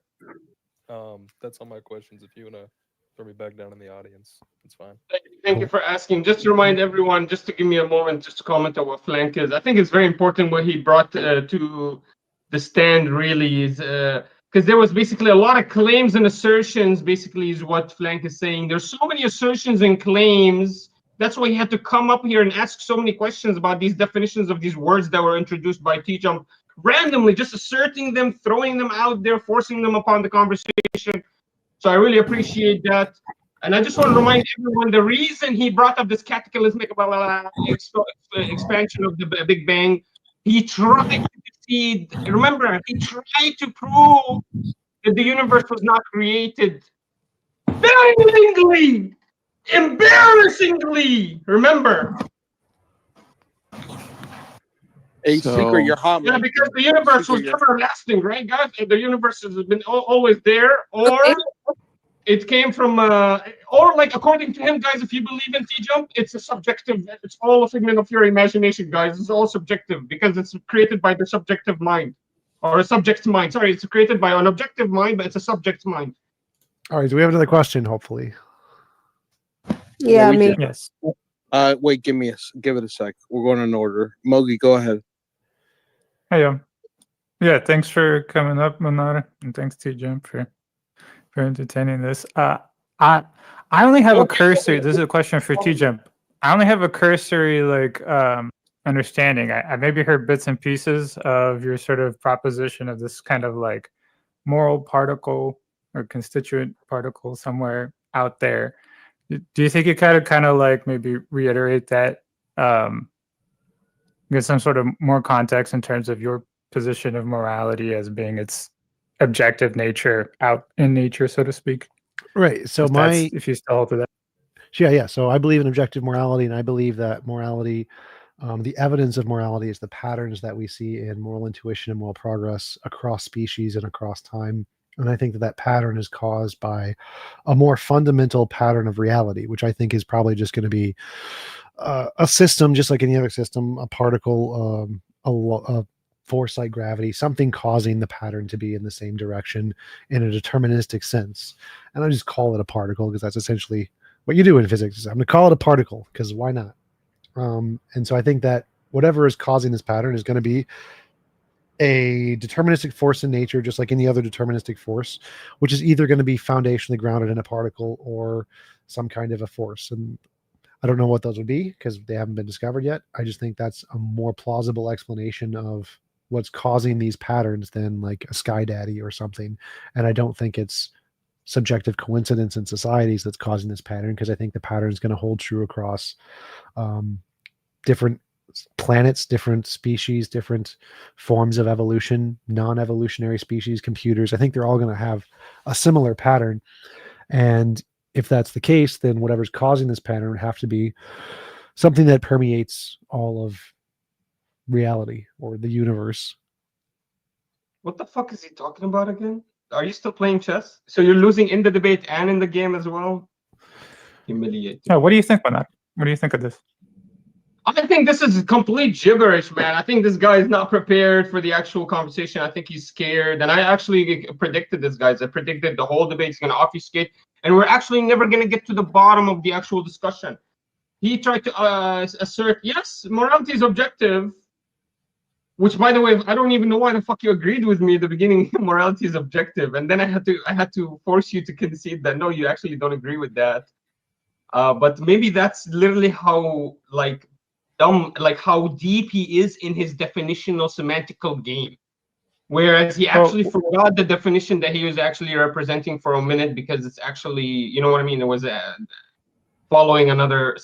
That's all my questions. If you want to throw me back down in the audience, it's fine. Thank you for asking. Just to remind everyone, just to give me a moment, just to comment on what flank is. I think it's very important what he brought to the stand. Really is because there was basically a lot of claims and assertions. Basically, is what flank is saying. There's so many assertions and claims. That's why he had to come up here and ask so many questions about these definitions of these words that were introduced by TJump randomly, just asserting them, throwing them out there, forcing them upon the conversation. So I really appreciate that. And I just want to remind everyone the reason he brought up this cataclysmic expansion of the Big Bang, he tried to concede. Remember, he tried to prove that the universe was not created. Failingly, embarrassingly. Remember. A secret you're hot. Yeah, because the universe was everlasting, right, guys? The universe has been always there, or it came from, or like according to him, guys, if you believe in TJump, it's a subjective, it's all a figment of your imagination, guys. It's all subjective because it's created by the subjective mind, or a subject's mind. Sorry, it's created by an objective mind, but it's a subject's mind. All right, do we have another question, hopefully? Yeah, me. Yes. Wait, give it a sec. We're going in order. Mogi, go ahead. Hey, yeah, thanks for coming up, Manar, and thanks to TJump for entertaining this. I only have a cursory. This is a question for TJump. I only have a cursory understanding. I maybe heard bits and pieces of your sort of proposition of this kind of like moral particle or constituent particle somewhere out there. Do you think you kind of like maybe reiterate that? Get some sort of more context in terms of your position of morality as being its objective nature out in nature, so to speak. Right. So if you still hold to that. Yeah. So I believe in objective morality, and I believe that morality, the evidence of morality is the patterns that we see in moral intuition and moral progress across species and across time. And I think that pattern is caused by a more fundamental pattern of reality, which I think is probably just going to be a system, just like any other system, a particle, a force like gravity, something causing the pattern to be in the same direction in a deterministic sense. And I just call it a particle because that's essentially what you do in physics. I'm going to call it a particle because why not? And so I think that whatever is causing this pattern is going to be a deterministic force in nature, just like any other deterministic force, which is either going to be foundationally grounded in a particle or some kind of a force. And I don't know what those would be because they haven't been discovered yet. I just think that's a more plausible explanation of what's causing these patterns than like a sky daddy or something. And I don't think it's subjective coincidence in societies that's causing this pattern, because I think the pattern is going to hold true across different planets, different species, different forms of evolution, non-evolutionary species, computers. I think they're all going to have a similar pattern. And if that's the case, then whatever's causing this pattern would have to be something that permeates all of reality or the universe. What the fuck is he talking about again? Are you still playing chess? So you're losing in the debate and in the game as well? Humiliating. Yeah, what do you think about that? What do you think of this? I think this is complete gibberish, man. I think this guy is not prepared for the actual conversation. I think he's scared. And I actually predicted this, guys. I predicted the whole debate is going to obfuscate, and we're actually never going to get to the bottom of the actual discussion. He tried to assert, yes, morality is objective, which, by the way, I don't even know why the fuck you agreed with me at the beginning. Morality is objective, and then I had to force you to concede that no, you actually don't agree with that. But maybe that's literally how how deep he is in his definitional semantical game. Whereas he actually forgot the definition that he was actually representing for a minute, because it's actually, you know what I mean? It was following another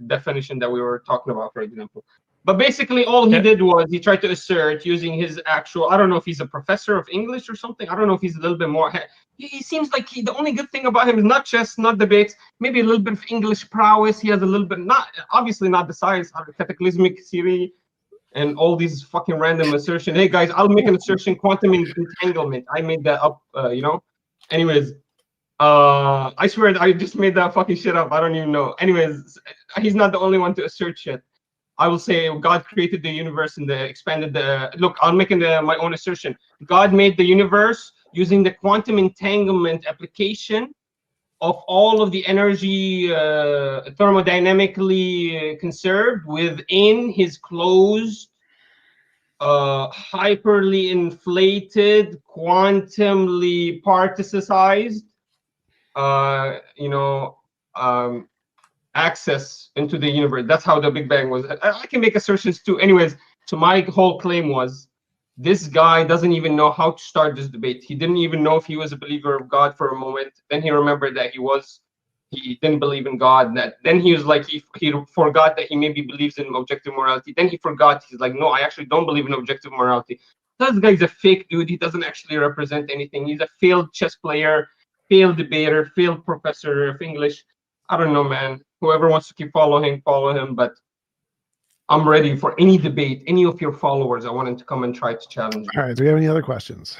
definition that we were talking about, for example. But basically all he did was he tried to assert using his actual, I don't know if he's a professor of English or something. I don't know if he's a little bit more. He seems like the only good thing about him is not chess, not debates, maybe a little bit of English prowess. He has a little bit, obviously not the science, cataclysmic theory, and all these fucking random assertion. Hey guys, I'll make an assertion, quantum entanglement. I made that up, Anyways, I swear I just made that fucking shit up. I don't even know. Anyways, he's not the only one to assert shit. I will say God created the universe and expanded the. Look, I'm making my own assertion. God made the universe using the quantum entanglement application of all of the energy thermodynamically conserved within his closed, hyperly inflated, quantumly particized, access into the universe. That's how the Big Bang was. I can make assertions too. Anyways, so my whole claim was, this guy doesn't even know how to start this debate. He didn't even know if he was a believer of God for a moment. Then he remembered that he didn't believe in God. Then he was like, he forgot that he maybe believes in objective morality. Then he forgot. He's like, no, I actually don't believe in objective morality. This guy's a fake dude. He doesn't actually represent anything. He's a failed chess player, failed debater, failed professor of English. I don't know, man. Whoever wants to keep following, follow him. But I'm ready for any debate. Any of your followers, I want them to come and try to challenge you. All right. Do we have any other questions?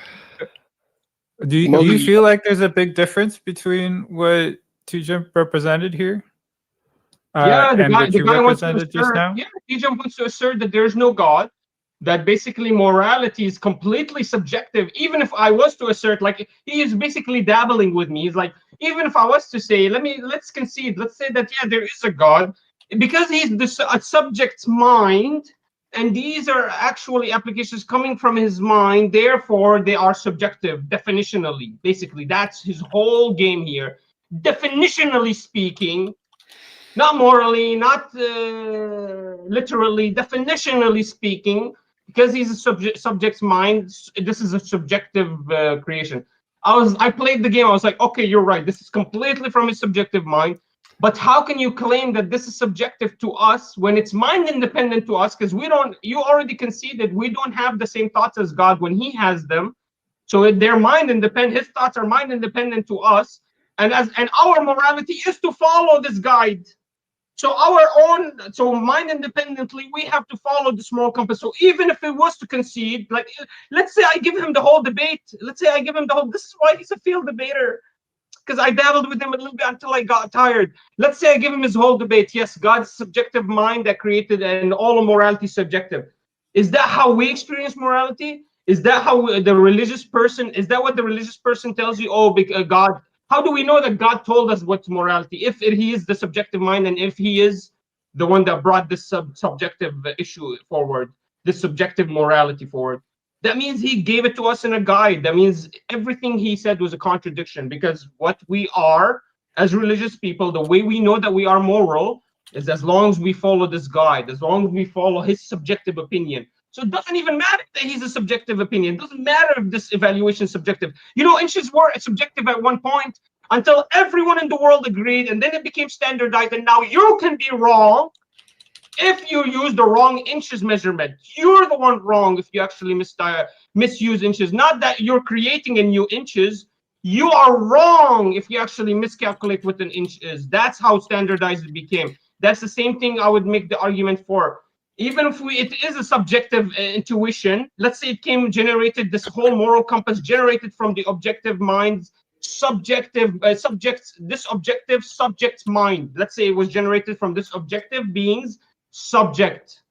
Do you feel like there's a big difference between what TJump represented here? Yeah, the and guy what you wants to represented just assert. now? Yeah, TJump wants to assert that there's no God. That basically morality is completely subjective. Even if I was to assert, like, he is basically dabbling with me. He's like, even if I was to say, let's concede, let's say that, yeah, there is a God, because he's a subject's mind, and these are actually applications coming from his mind, therefore they are subjective definitionally. Basically, that's his whole game here. Definitionally speaking, not morally, not literally, definitionally speaking, because he's a subject's mind, this is a subjective creation. I played the game, I was like, okay, you're right, this is completely from his subjective mind, but how can you claim that this is subjective to us when it's mind independent to us? Because you already conceded we don't have the same thoughts as God when he has them. So they're mind independent, his thoughts are mind independent to us, and our morality is to follow this guide. So mind independently, we have to follow this moral compass. So even if it was to concede, like, let's say I give him the whole debate. Let's say I give him the whole, this is why he's a failed debater, because I dabbled with him a little bit until I got tired. Let's say I give him his whole debate. Yes, God's subjective mind that created, and all of morality is subjective. Is that how we experience morality? Is that how the religious person, is that what the religious person tells you? Oh, God. How do we know that God told us what's morality? If he is the subjective mind, and if he is the one that brought this subjective issue forward, this subjective morality forward, that means he gave it to us in a guide. That means everything he said was a contradiction, because what we are as religious people, the way we know that we are moral is as long as we follow this guide, as long as we follow his subjective opinion. So it doesn't even matter that he's a subjective opinion. It doesn't matter if this evaluation is subjective. Inches were subjective at one point until everyone in the world agreed, and then it became standardized, and now you can be wrong if you use the wrong inches measurement. You're the one wrong if you actually misuse inches. Not that you're creating a new inches. You are wrong if you actually miscalculate what an inch is. That's how standardized it became. That's the same thing I would make the argument for. Even if it is a subjective intuition, let's say it generated, this whole moral compass generated from the objective mind's subjective subject's mind. Let's say it was generated from this objective being's subject.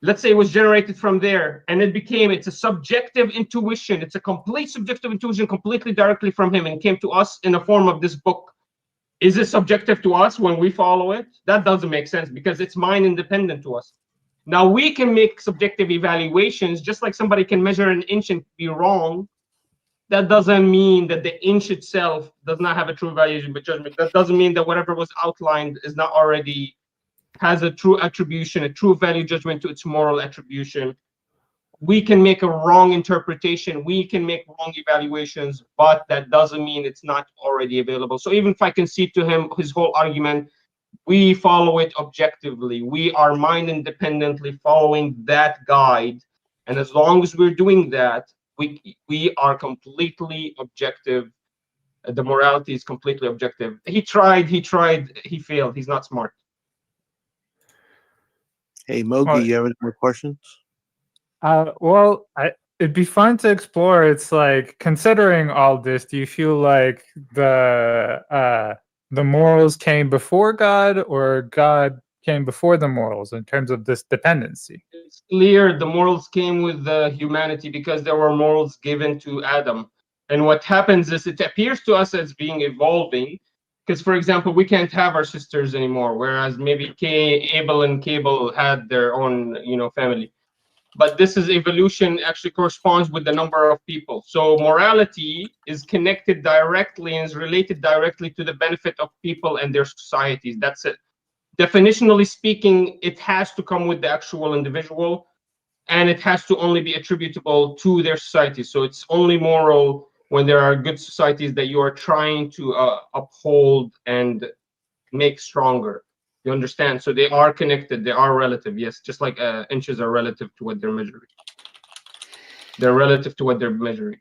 Let's say it was generated from there, and it's a subjective intuition. It's a complete subjective intuition, completely directly from him, and came to us in the form of this book. Is it subjective to us when we follow it? That doesn't make sense, because it's mind independent to us. Now we can make subjective evaluations, just like somebody can measure an inch and be wrong. That doesn't mean that the inch itself does not have a true evaluation but judgment. That doesn't mean that whatever was outlined is not already has a true attribution, a true value judgment to its moral attribution. We can make a wrong interpretation, we can make wrong evaluations, but that doesn't mean it's not already available. So even if I concede to him his whole argument, we follow it objectively. We are mind independently following that guide, and as long as we're doing that, we are completely objective. The morality is completely objective. He tried, he failed. He's not smart. Hey, Mogi, you have any more questions? Well, it'd be fun to explore. It's like, considering all this, do you feel like the morals came before God, or God came before the morals in terms of this dependency? It's clear the morals came with the humanity, because there were morals given to Adam. And what happens is it appears to us as being evolving, because, for example, we can't have our sisters anymore, whereas maybe Abel and Cable had their own, family. But this is evolution actually corresponds with the number of people. So morality is connected directly and is related directly to the benefit of people and their societies. That's it. Definitionally speaking, it has to come with the actual individual, and it has to only be attributable to their society. So it's only moral when there are good societies that you are trying to uphold and make stronger. You understand? So they are connected. They are relative. Yes, just like inches are relative to what they're measuring. They're relative to what they're measuring.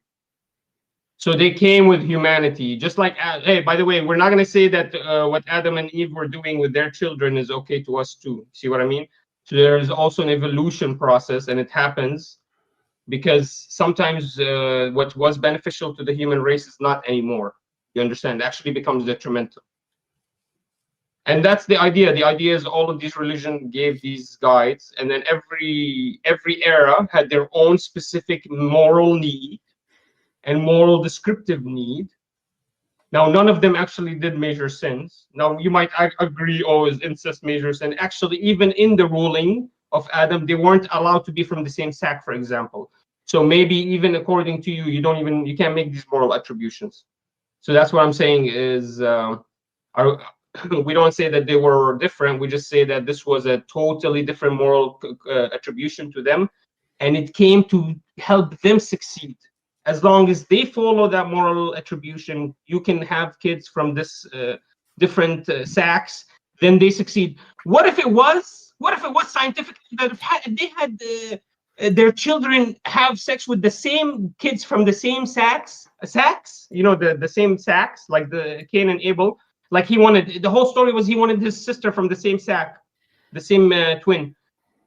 So they came with humanity, just like, hey, by the way, we're not going to say that what Adam and Eve were doing with their children is okay to us too. See what I mean? So there is also an evolution process, and it happens because sometimes what was beneficial to the human race is not anymore. You understand? It actually becomes detrimental. And that's the idea. The idea is all of these religions gave these guides, and then every era had their own specific moral need and moral descriptive need. Now, none of them actually did measure sins. Now, you might agree, oh, is incest measure sin? Actually, even in the ruling of Adam, they weren't allowed to be from the same sack, for example. So maybe even according to you, you can't make these moral attributions. So that's what I'm saying is, we don't say that they were different. We just say that this was a totally different moral attribution to them, and it came to help them succeed. As long as they follow that moral attribution, you can have kids from this different sacks, then they succeed. What if it was scientific that they had their children have sex with the same kids from the same sacks, the same sacks, like the Cain and Abel? Like the whole story was he wanted his sister from the same sack, the same twin.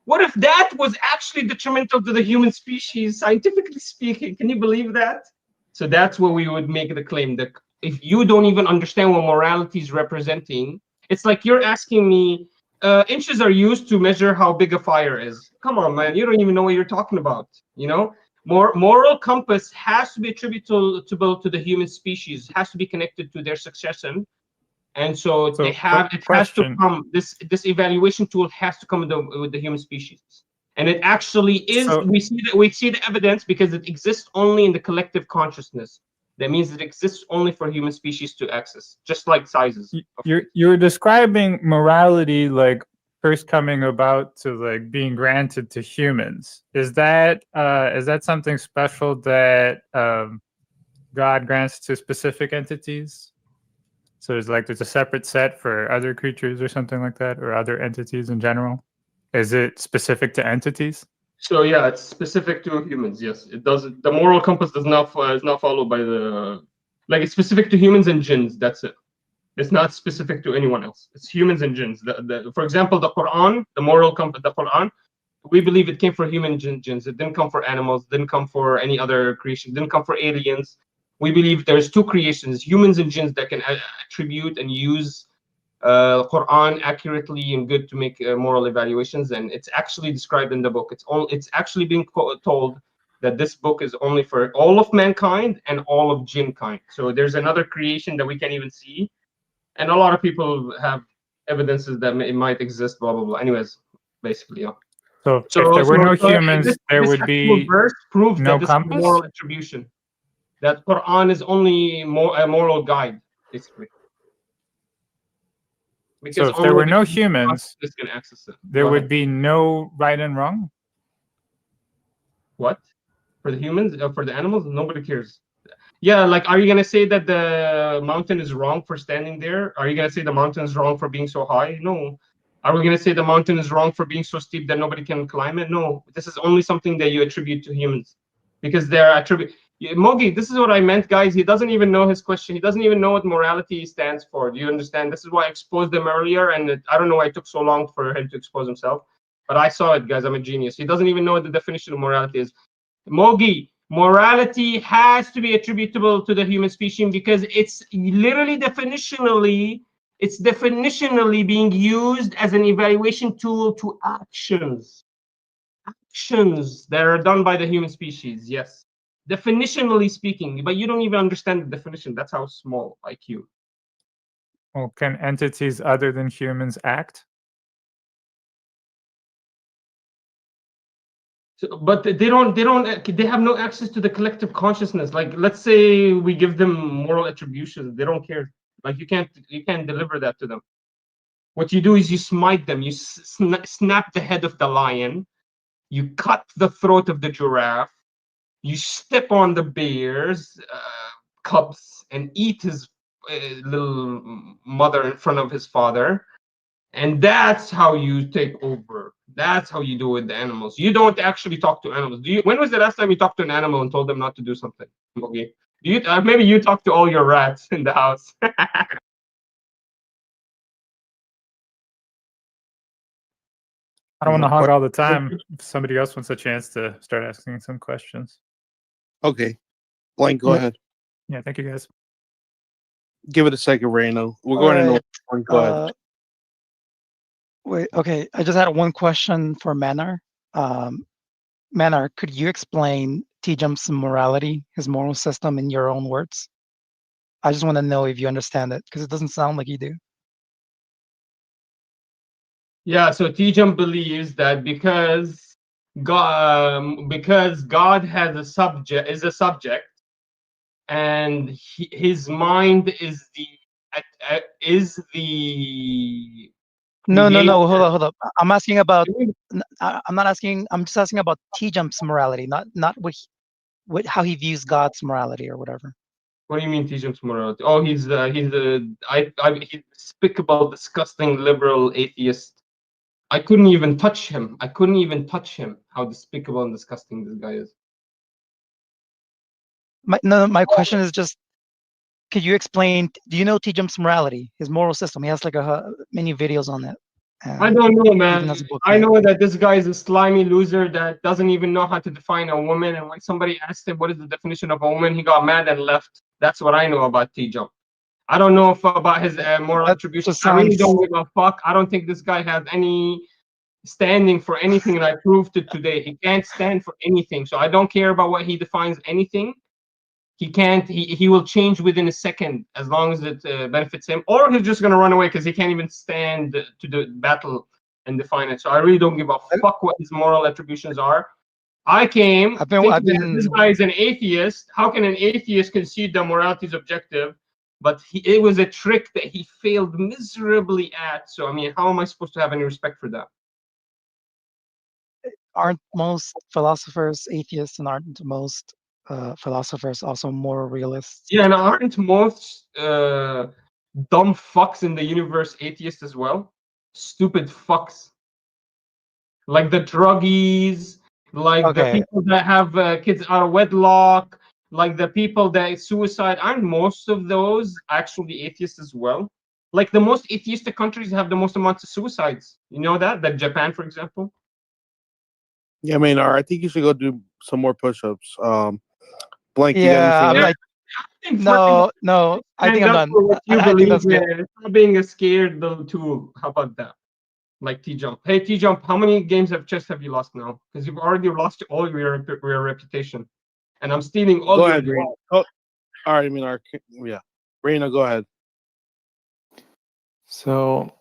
What if that was actually detrimental to the human species, scientifically speaking? Can you believe that? So that's where we would make the claim that if you don't even understand what morality is representing, it's like you're asking me, inches are used to measure how big a fire is. Come on, man, you don't even know what you're talking about. Moral compass has to be attributable to the human species, has to be connected to their succession. And so they have it has to come. This evaluation tool has to come with the human species, and it actually is. So, we see the evidence because it exists only in the collective consciousness. That means it exists only for human species to access, just like sizes. You're describing morality like first coming about to like being granted to humans. Is that something special that God grants to specific entities? So there's a separate set for other creatures or something like that, or other entities in general. Is it specific to entities? So yeah, it's specific to humans. Yes, it doesn't. The moral compass is not followed by it's specific to humans and jinns. That's it. It's not specific to anyone else. It's humans and jinns. For example, the Quran, the moral compass, the Quran, we believe it came for human jinns. It didn't come for animals. Didn't come for any other creation. Didn't come for aliens. We believe there's two creations, humans and jinns, that can attribute and use Quran accurately and good to make moral evaluations. And it's actually described in the book. It's actually being told that this book is only for all of mankind and all of jinn kind. So there's another creation that we can't even see. And a lot of people have evidences that it might exist, blah, blah, blah. Anyways, basically, yeah. So if there were no humans, there would be verse proves no that this compass? is moral attribution. That Quran is only a moral guide, basically. Because so if there were no humans, can access it. There would be no right and wrong? What? For the humans? For the animals? Nobody cares. Yeah, like, are you going to say that the mountain is wrong for standing there? Are you going to say the mountain is wrong for being so high? No. Are we going to say the mountain is wrong for being so steep that nobody can climb it? No. This is only something that you attribute to humans. Because they're Mogi, this is what I meant, guys. He doesn't even know his question. He doesn't even know what morality stands for. Do you understand? This is why I exposed him earlier, and I don't know why it took so long for him to expose himself. But I saw it, guys. I'm a genius. He doesn't even know what the definition of morality is. Mogi, morality has to be attributable to the human species because it's literally definitionally being used as an evaluation tool to actions that are done by the human species. Yes. definitionally speaking, but you don't even understand the definition. That's how small IQ. Well, can entities other than humans act? So, but they have no access to the collective consciousness. Like, let's say we give them moral attributions, they don't care. Like, you can't deliver that to them. What you do is you smite them. You snap the head of the lion. You cut the throat of the giraffe. You step on the bear's cubs and eat his little mother in front of his father. And that's how you take over. That's how you do with the animals. You don't actually talk to animals. When was the last time you talked to an animal and told them not to do something? Okay. Maybe you talk to all your rats in the house. I don't want to hog all the time. If somebody else wants a chance to start asking some questions. Okay. Blank, go ahead. Yeah, thank you guys. Give it a second, Reno. We're All going right. to Blank, go ahead. Wait, okay. I just had one question for Manar. Manar, could you explain TJump's morality, his moral system, in your own words? I just want to know if you understand it, because it doesn't sound like you do. Yeah, so TJump believes that because God has a subject, and his mind is the No, creator. hold up. I'm asking about. I'm not asking. I'm just asking about TJump's morality, not how he views God's morality or whatever. What do you mean TJump's morality? Oh, he's despicable, disgusting, liberal atheist. I couldn't even touch him. How despicable and disgusting this guy is. My question is just, could you explain? Do you know TJump's morality, his moral system? He has like many videos on it. I don't know, man. has a book I on it. know that this guy is a slimy loser that doesn't even know how to define a woman. And when somebody asked him what is the definition of a woman, he got mad and left. That's what I know about TJump. I don't know about his moral attribution. I really don't give a fuck. I don't think this guy has any standing for anything, and I proved it today. He can't stand for anything. So I don't care about what he defines anything. He can't. He will change within a second as long as it benefits him, or he's just gonna run away because he can't even stand to the battle and define it. So I really don't give a fuck what his moral attributions are. I came thinking that this guy is an atheist. How can an atheist concede that morality is objective? But it was a trick that he failed miserably at. So I mean, how am I supposed to have any respect for that? Aren't most philosophers atheists, and aren't most philosophers also moral realists? Yeah, and aren't most dumb fucks in the universe atheists as well? Stupid fucks. Like the druggies, like the people that have kids out of wedlock, like the people that suicide. Aren't most of those actually atheists as well? Like the most atheistic countries have the most amounts of suicides. You know that? Like Japan, for example. Yeah, Manar, I think you should go do some more push-ups. Blank, Yeah, you got anything else? No, I think I'm done. You I believe think that's good. in not being a scared little tool. How about that? Like TJump. Hey TJump, how many games of chess have you lost now? Because you've already lost all your reputation, and I'm stealing all. Go ahead, Reno. Oh, all right, Manar. Yeah, Reno, go ahead. So,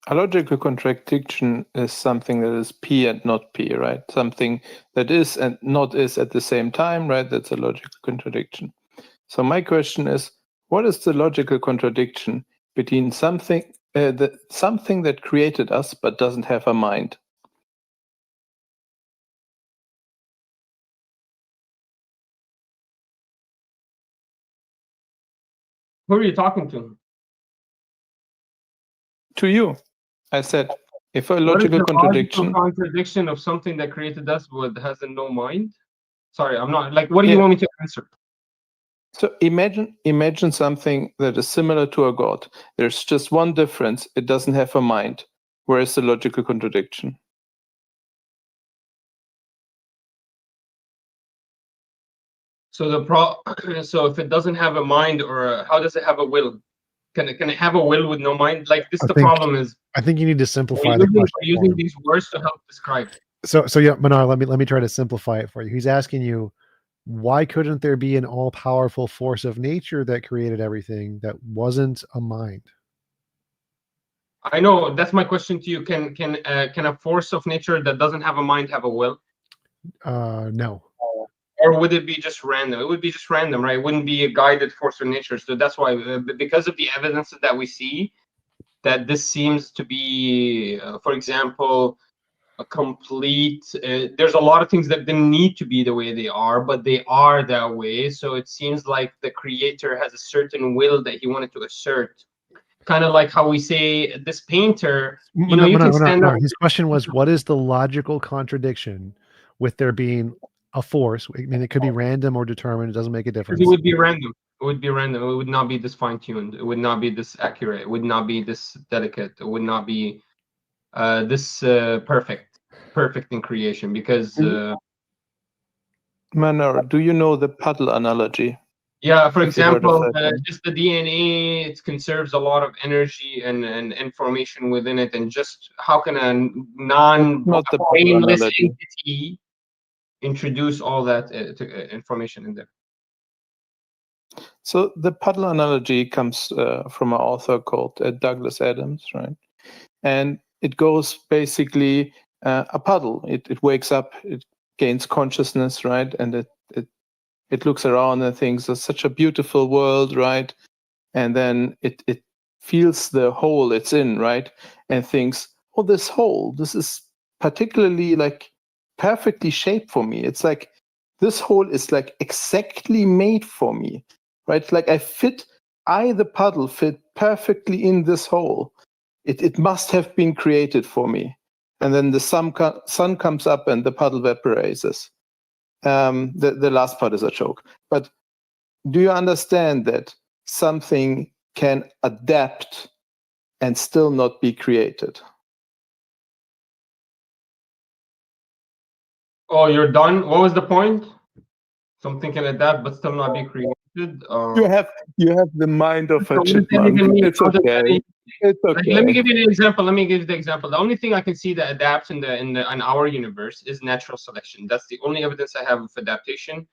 a logical contradiction is something that is P and not P, right? Something that is and not is at the same time, right? That's a logical contradiction. So my question is, what is the logical contradiction between something that created us but doesn't have a mind? Who are you talking to? To you. I said, if a logical contradiction of something that created us but has no mind. Sorry, I'm not like. What do you want me to answer? So imagine something that is similar to a god. There's just one difference: it doesn't have a mind. Where is the logical contradiction? So so if it doesn't have a mind, or how does it have a will? Can it have a will with no mind? Like this, problem is. I think you need to simplify the question. Using these words to help describe. So yeah, Manar, let me try to simplify it for you. He's asking you, why couldn't there be an all-powerful force of nature that created everything that wasn't a mind? I know that's my question to you. Can a force of nature that doesn't have a mind have a will? No. Or would it be just random? It would be just random, right? It wouldn't be a guided force of nature. So that's why, because of the evidences that we see, that this seems to be, for example, a complete. There's a lot of things that didn't need to be the way they are, but they are that way. So it seems like the creator has a certain will that he wanted to assert. Kind of like how we say this painter, you know, you can stand up. His question was, what is the logical contradiction with there being a force? I mean, it could be random or determined. It doesn't make a difference. It would be random. It would be random. It would not be this fine-tuned. It would not be this accurate. It would not be this delicate. It would not be this perfect in creation. Because Manar, do you know the puddle analogy? yeah, for Have you heard of example, that one? just the DNA, it conserves a lot of energy and information within it. And just how can a Not the puddle brainless analogy. entity introduce all that information in there? So the puddle analogy comes from an author called Douglas Adams, right? And it goes basically a puddle. It wakes up, it gains consciousness, right? And it looks around and thinks, it's such a beautiful world, right? And then it feels the hole it's in, right? And thinks, oh, this hole, this is particularly like perfectly shaped for me. It's like this hole is like exactly made for me, right? Like the puddle fit perfectly in this hole. It must have been created for me. And then the sun comes up and the puddle vaporizes. The last part is a joke. But do you understand that something can adapt and still not be created? Oh, you're done? What was the point? Something can adapt but still not be created. You have the mind of a So chipmunk. It's okay. It's okay. Let me give you an example. Let me give you the example. The only thing I can see that adapts in our universe is natural selection. That's the only evidence I have of adaptation,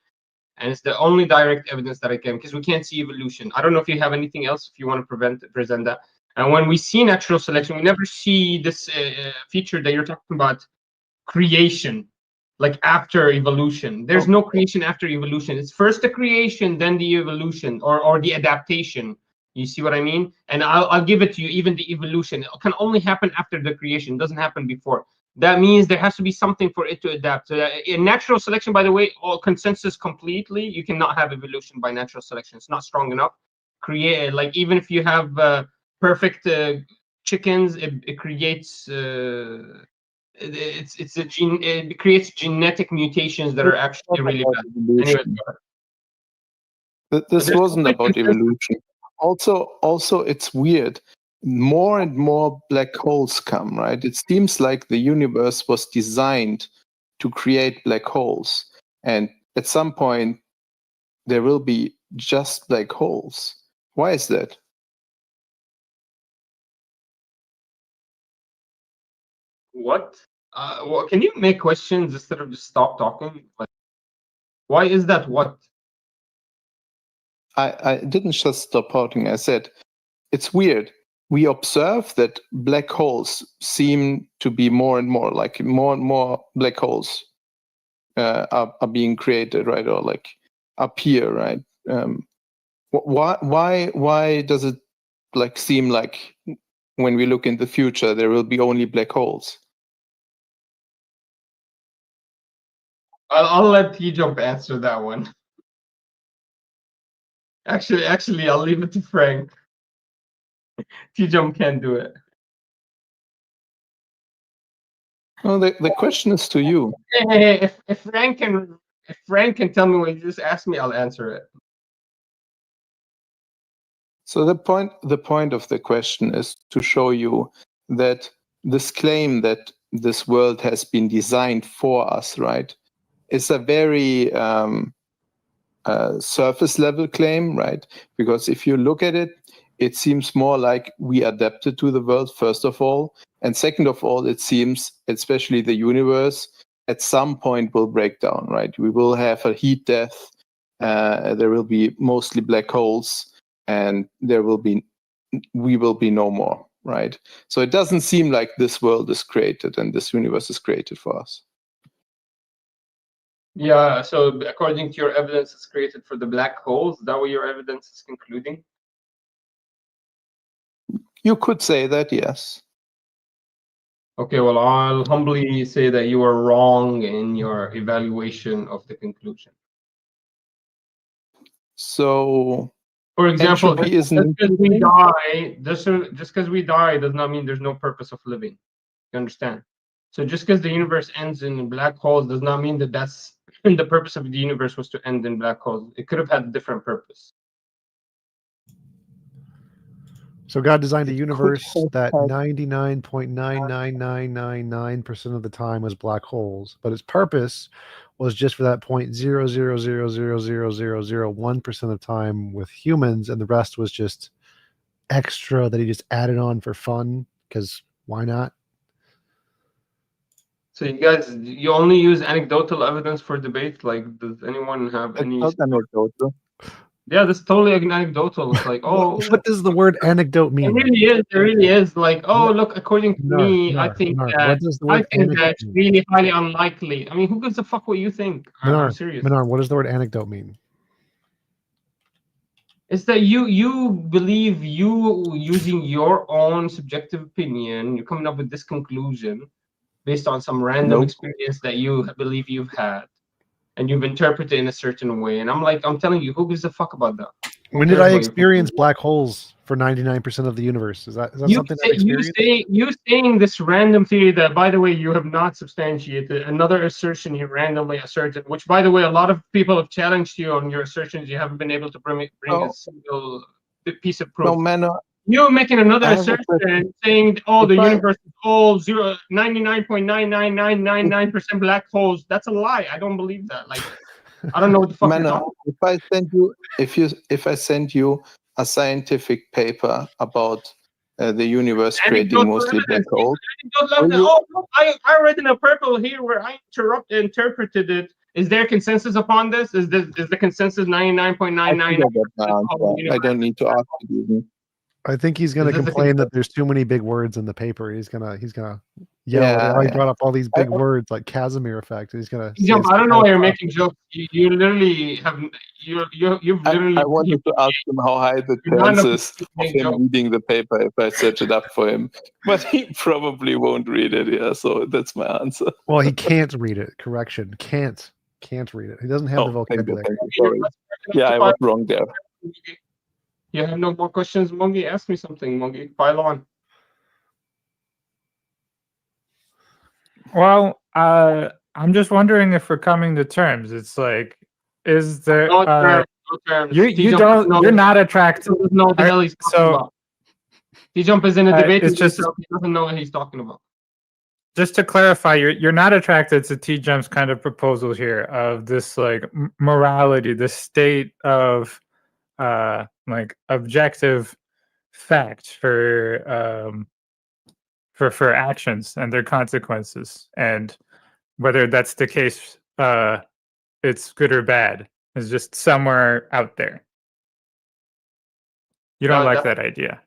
and it's the only direct evidence that I can, because we can't see evolution. I don't know if you have anything else if you want to present that. And when we see natural selection, we never see this feature that you're talking about, creation, like after evolution. There's no creation after evolution. It's first the creation, then the evolution, or the adaptation. You see what I mean? And I'll give it to you. Even the evolution can only happen after the creation. It doesn't happen before. That means there has to be something for it to adapt. In natural selection, by the way, all consensus completely, you cannot have evolution by natural selection. It's not strong enough. Like even if you have perfect chickens, it creates it creates genetic mutations that are actually really bad. Anyway, this wasn't about evolution. Also, it's weird. More and more black holes come, right? It seems like the universe was designed to create black holes. And at some point, there will be just black holes. Why is that? What? Can you make questions instead of just stop talking? Like, why is that what? I didn't just stop talking. I said, it's weird. We observe that black holes seem to be more and more black holes are being created, right? Or like appear, right? Why does it like seem like when we look in the future there will be only black holes? I'll let TJump answer that one. Actually, I'll leave it to Frank. TJump can't do it. No, the question is to you. Hey, if Frank can tell me what you just asked me, I'll answer it. So the point of the question is to show you that this claim that this world has been designed for us, right, is a very surface level claim, right? Because if you look at it, it seems more like we adapted to the world, first of all. And second of all, it seems, especially the universe, at some point will break down, right? We will have a heat death. There will be mostly black holes, and we will be no more, right? So it doesn't seem like this world is created and this universe is created for us. Yeah, so according to your evidence, it's created for the black holes. Is that what your evidence is concluding? You could say that, yes. Okay, well, I'll humbly say that you are wrong in your evaluation of the conclusion. So, For example, entropy just isn't because we die, just because we die does not mean there's no purpose of living. You understand? So just because the universe ends in black holes does not mean that that's the purpose of the universe was to end in black holes. It could have had a different purpose. So God designed a It could universe have that had- 99.99999% of the time was black holes, but its purpose was just for that 0.000000001% of time with humans, and the rest was just extra that he just added on for fun, because why not? So you guys, you only use anecdotal evidence for debate? Like, does anyone have It's any? not anecdotal. Yeah, that's totally anecdotal. It's like, oh, What does the word anecdote it mean? really is. It really is. Like, oh, look, according to me, I think Manar, that what does the word anecdote that's mean? really highly unlikely. I mean, who gives a fuck what you think? I'm serious. Manar, what does the word anecdote mean? It's that you believe you using your own subjective opinion, you're coming up with this conclusion based on some random Nope. experience that you believe you've had, and you've interpreted it in a certain way. And I'm telling you, who gives a fuck about that? Who When did cares I about your experience conclusion? black holes for 99% of the universe? Is that You something I've experienced? saying this random theory that, by the way, you have not substantiated. Another assertion you randomly asserted, which, by the way, a lot of people have challenged you on your assertions. You haven't been able to bring a single piece of proof. No, Manar, You're making another I have a assertion saying, oh, the If I- universe is all 99.99999% black holes. That's a lie. I don't believe that. Like, I don't know what the fuck you're Manar, talking if I send you a scientific paper about the universe creating Anecdotal mostly black evidence. holes, Anecdotal evidence. Will you- Oh, look, I read in a purple here where I interpreted it. Is there consensus upon this? Is the consensus I think 99.99? I got my answer. I don't need to ask it even. I think he's going Is to this a complain that there's too many big words in the paper. He's gonna yell, Yeah, "Oh, he yeah. brought up all these big words like Casimir effect." He's gonna. say Jump, it's I don't know bad why you're stuff. making jokes. You literally have you've literally. I wanted to ask him how high the You're not in a chances position to of make him jokes. reading the paper if I search it up for him, but he probably won't read it. Yeah, so that's my answer. Well, he can't read it. Correction, can't read it. He doesn't have the Thank you, vocabulary. thank you. Sorry. Yeah, I was wrong there. You have no more questions, Mongi? Ask me something, Mongi. Pile on. Well, I'm just wondering if we're coming to terms. It's like, is there? No terms. You T-Jump don't. doesn't know- You're not attracted. He doesn't know what the hell he's talking so- about. T-Jump is in a debate it's with just- himself. He doesn't know what he's talking about. Just to clarify, you're not attracted to TJump's kind of proposal here of this like morality, the state of like objective fact for actions and their consequences, and whether that's the case, it's good or bad, is just somewhere out there. You don't like that idea.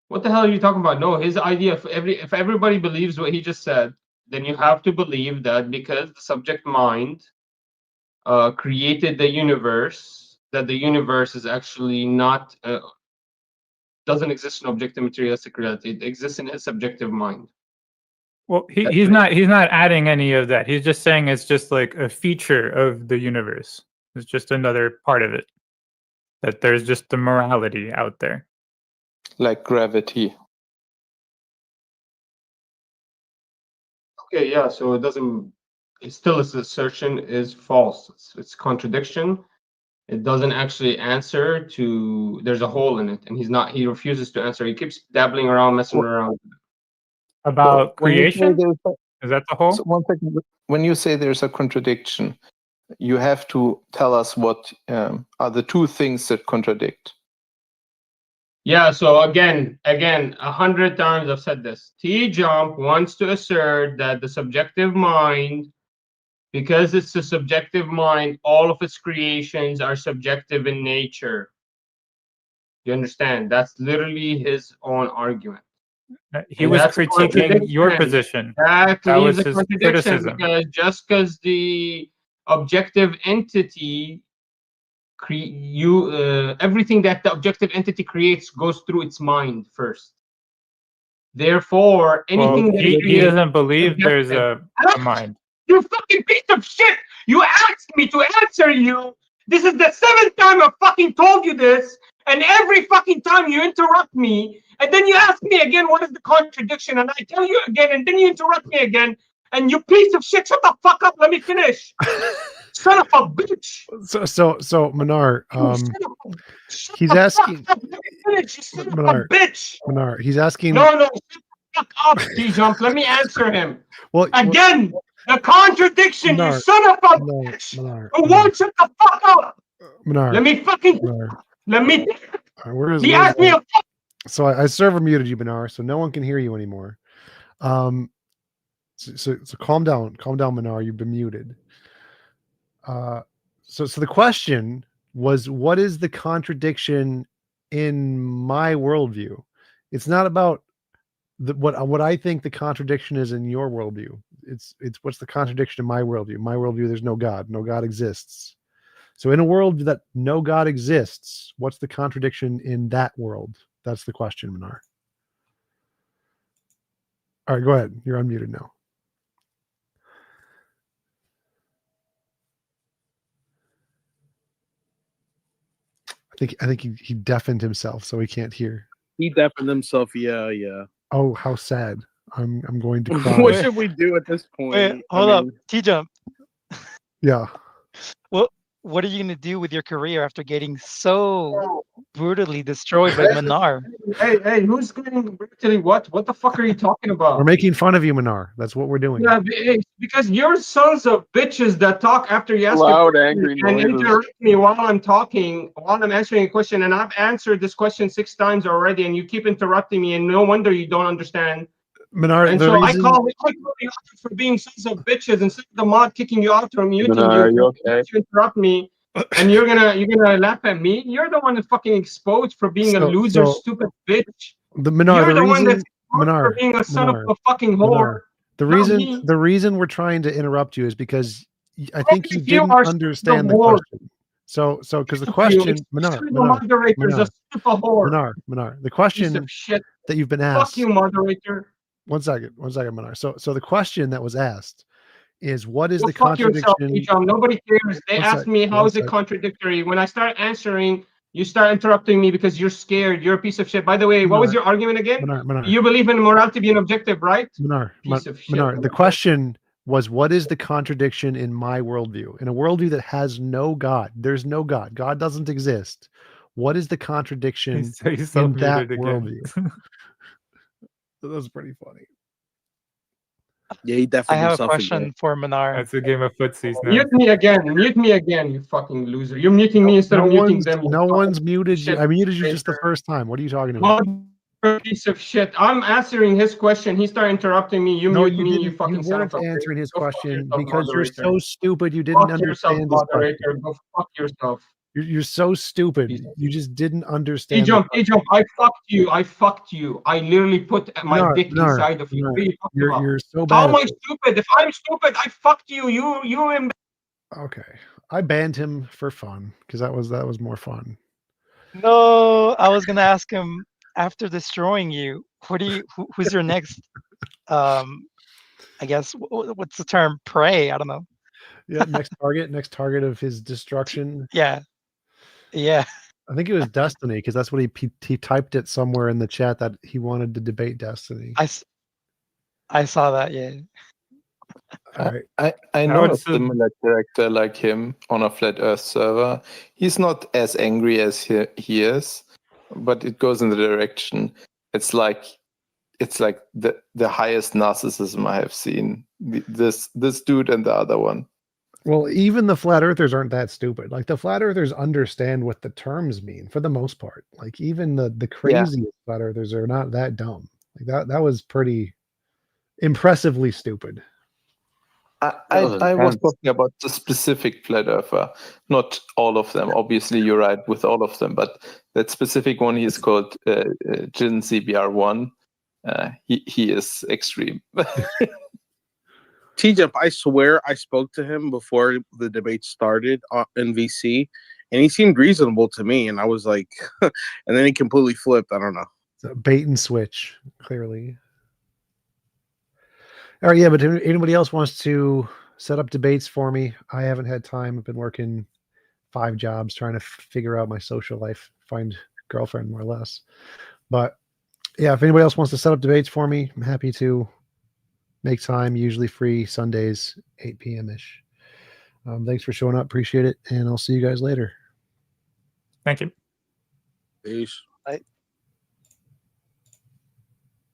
What the hell are you talking about? No, his idea, if everybody believes what he just said, then you have to believe that because the subject mind created the universe, that the universe is actually not doesn't exist in objective materialistic reality. It exists in his subjective mind. Well, he's not adding any of that. He's just saying it's just like a feature of the universe. It's just another part of it. That there's just the morality out there. Like gravity. Okay, yeah, so it doesn't, it still his assertion is false. It's contradiction. It doesn't actually answer to, there's a hole in it, and he refuses to answer. He keeps dabbling around, messing around. About When you say creation? there's Is that the whole? So 1 second. When you say there's a contradiction, you have to tell us what are the two things that contradict. Yeah, so again, 100 times I've said this. TJump wants to assert that the subjective mind Because it's a subjective mind, all of its creations are subjective in nature. You understand? That's literally his own argument. He And was that's a critiquing your contradiction. position. That That leaves was a his contradiction criticism. because just because the objective entity everything that the objective entity creates goes through its mind first. Therefore, Well, anything that he creates doesn't believe there's subjective. a mind. You fucking piece of shit! You asked me to answer you. This is the 7th time I've fucking told you this, and every fucking time you interrupt me, and then you ask me again what is the contradiction, and I tell you again, and then you interrupt me again, and you piece of shit, shut the fuck up, let me finish. Son of a bitch. So Manar, Shut he's the asking fuck up, let me finish, you son of a Manar, bitch. Manar, he's asking. No, shut the fuck up, TJump. Let me answer him. Well, Again, the contradiction, you Manar, son of a Manar, bitch. Manar, Who Manar, won't shut the fuck up? Manar, Let me fucking. Manar. Let me. Where's He asked me a. So I server muted you, Manar, so no one can hear you anymore. So calm down, Manar. You've been muted. So the question was, what is the contradiction in my worldview? It's not about what I think the contradiction is in your worldview. It's what's the contradiction in my worldview. My worldview, there's no God. No God exists. So in a world that no God exists, what's the contradiction in that world? That's the question, Manar. All right, go ahead. You're unmuted now. I think he deafened himself, so he can't hear. He deafened himself. Yeah. Oh, how sad! I'm going to cry. What should we do at this point? Wait, hold up, TJump. Yeah. What are you gonna do with your career after getting so brutally destroyed by Manar? Hey, who's getting brutally what? What the fuck are you talking about? We're making fun of you, Manar. That's what we're doing. Yeah, because you're sons of bitches that talk after you ask Loud, a angry and noises. interrupt me while I'm talking, while I'm answering a question, and I've answered this question 6 times already, and you keep interrupting me, and no wonder you don't understand. Manar, And the so reason... I call you out for being sons of bitches instead of the mod kicking you out or muting Manar, you. you okay? You interrupt me, and you're gonna laugh at me. You're the one that's fucking exposed for being a loser, stupid bitch. Manar, You're the one reason, that's Manar, for being a son Manar, of a fucking whore. Manar, the reason we're trying to interrupt you is because I think you didn't understand the question. So because the question, Manar, the question that you've been asked. Fuck you, moderator. One second, Manar. So the question that was asked is, what is the fuck yourself, contradiction? Nobody cares. They asked me how is it contradictory. When I start answering, you start interrupting me because you're scared. You're a piece of shit. By the way, what was your argument again? Manar. You believe in morality being objective, right? Manar, piece of shit. Manar, the question was, what is the contradiction in my worldview? In a worldview that has no God, there's no God. God doesn't exist. What is the contradiction in that worldview? That was pretty funny. Yeah, he definitely. I have a question for Manar. That's a game of footsies now. Mute me again, you fucking loser. You're muting me instead of muting them. No one's muted you. I muted you just the first time. What are you talking about? Piece of shit. I'm answering his question. He started interrupting me. You mute me, you fucking son of a bitch. You weren't answering his question yourself, because moderator. you're so stupid you didn't understand his question. Go fuck yourself. You're so stupid. You just didn't understand. TJump, I fucked you. I literally put my dick inside of you. What are you talking about? You're so bad. How am I stupid? If I'm stupid, I fucked you. You Okay. I banned him for fun because that was more fun. No, I was gonna ask him after destroying you. Who's your next? I guess what's the term? Prey? I don't know. Yeah, next target of his destruction. Yeah. I think it was Destiny because that's what he typed it somewhere in the chat that he wanted to debate Destiny. I saw that. Yeah. I know a similar character like him on a flat Earth server. He's not as angry as he is, but it goes in the direction. It's like the highest narcissism I have seen. This dude and the other one. Well, even the flat earthers aren't that stupid. Like the flat earthers understand what the terms mean for the most part. Like even the craziest flat earthers are not that dumb. Like that was pretty impressively stupid. I was talking about the specific flat earther, not all of them. Obviously, you're right with all of them, but that specific one, he's called Jin CBR1. He is extreme. TJump, I swear I spoke to him before the debate started in VC, and he seemed reasonable to me. And I was like, and then he completely flipped. I don't know. It's a bait and switch, clearly. All right, yeah, but if anybody else wants to set up debates for me, I haven't had time. I've been working 5 jobs trying to figure out my social life, find girlfriend more or less. But yeah, if anybody else wants to set up debates for me, I'm happy to make time, usually free Sundays, 8 p.m.-ish. Thanks for showing up. Appreciate it. And I'll see you guys later. Thank you. Peace.